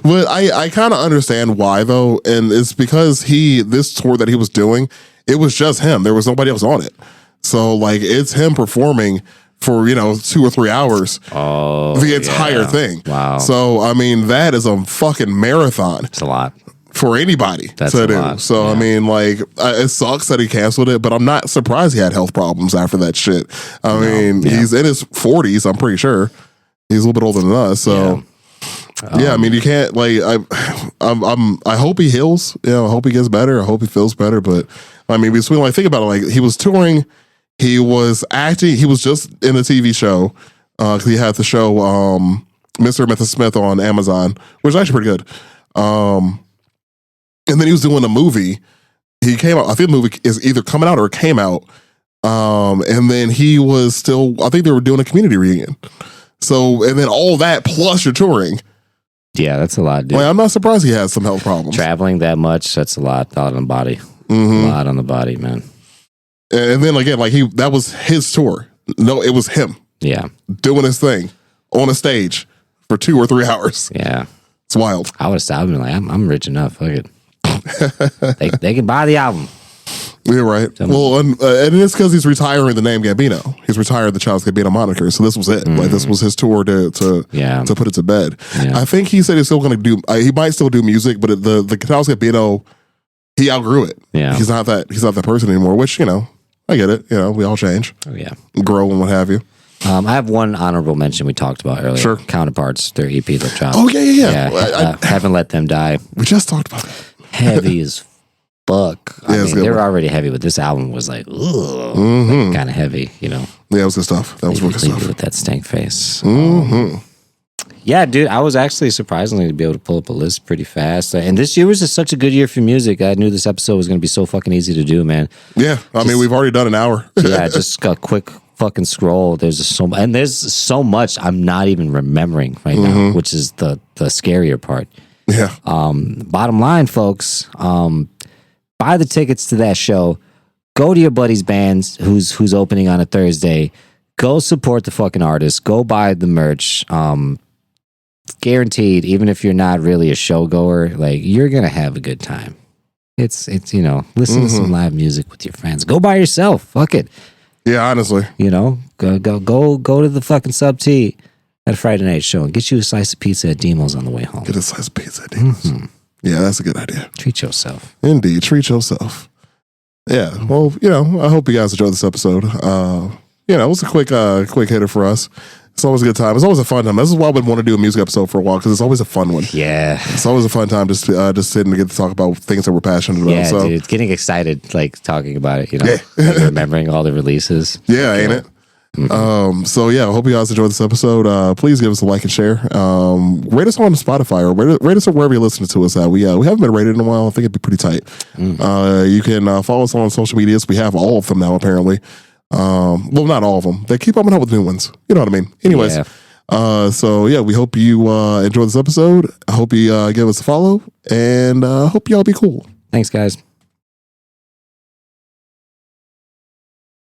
But I kind of understand why, though, and it's because this tour that he was doing, it was just him. There was nobody else on it. So, like, it's him performing for, 2 or 3 hours. Oh, the entire thing. Wow. So, I mean, that is a fucking marathon. It's a lot. For anybody That's to a do. lot. So, Yeah. I mean, like, it sucks that he canceled it, but I'm not surprised he had health problems after that shit. I mean, he's in his 40s, I'm pretty sure. He's a little bit older than us. So, yeah, I mean, you can't, like, I hope he heals. I hope he gets better. I hope he feels better. But, I mean, between, like, think about it. Like, he was touring. He was acting. He was just in a TV show. He had the show Mr. and Mrs. Smith on Amazon, which is actually pretty good. And then he was doing a movie. He came out. I think the movie is either coming out or it came out. And then he was still. I think they were doing a community reunion. So, and then all that plus you're touring. Yeah, that's a lot, dude. Like, I'm not surprised he has some health problems. Traveling that much, that's a lot on the body. Mm-hmm. A lot on the body, man. And then again, like that was his tour. No, it was him. Yeah. Doing his thing on a stage for 2 or 3 hours. Yeah. It's wild. I would have stopped and been like, I'm rich enough. Fuck it. they can buy the album. You're right. Well, and it's because he's retiring the name Gambino. He's retired the Childish Gambino moniker. So this was it. Like this was his tour to put it to bed. Yeah. I think he said he's still going to do. He might still do music, but the Childish Gambino, he outgrew it. Yeah. He's not that person anymore. Which I get it. We all change, Oh, yeah. grow, and what have you. I have one honorable mention we talked about earlier. Sure. Counterparts, their EP that dropped. Oh yeah. Haven't Let Them Die. We just talked about that. Heavy as fuck. I it's mean, they good were one. already heavy, but this album was like, Mm-hmm. kind of heavy, Yeah, it was good stuff. That was real good Leave you stuff. with that stank face. Mm-hmm. Yeah, dude, I was actually surprisingly to be able to pull up a list pretty fast. And this year was just such a good year for music. I knew this episode was going to be so fucking easy to do, man. Yeah, I mean, we've already done an hour. Yeah, just a quick fucking scroll. There's so much I'm not even remembering right now, which is the scarier part. Yeah. Bottom line, folks, buy the tickets to that show. Go to your buddy's bands who's opening on a Thursday. Go support the fucking artist. Go buy the merch. Guaranteed, even if you're not really a showgoer, like you're gonna have a good time. It's listen to some live music with your friends. Go by yourself. Fuck it. Yeah, honestly. Go to the fucking Sub T at a Friday night show and get you a slice of pizza at Demo's on the way home. Get a slice of pizza at Dino's. Yeah, that's a good idea. Treat yourself. Indeed. Treat yourself. Yeah. Well, I hope you guys enjoyed this episode. It was a quick hitter for us. It's always a good time. It's always a fun time. This is why I would want to do a music episode for a while, because it's always a fun one. Yeah. It's always a fun time just sitting to get to talk about things that we're passionate about. Yeah, So, dude, it's getting excited, like talking about it, Yeah. like, remembering all the releases. yeah, ain't it? So yeah, I hope you guys enjoyed this episode. Please give us a like and share. Rate us on Spotify or rate us wherever you're listening to us at. We haven't been rated in a while. I think it'd be pretty tight. You can follow us on social medias. We have all of them now, apparently. Well, not all of them. They keep coming out with new ones. You know what I mean? Anyways, so yeah, we hope you enjoy this episode. I hope you give us a follow, and hope y'all be cool. Thanks, guys.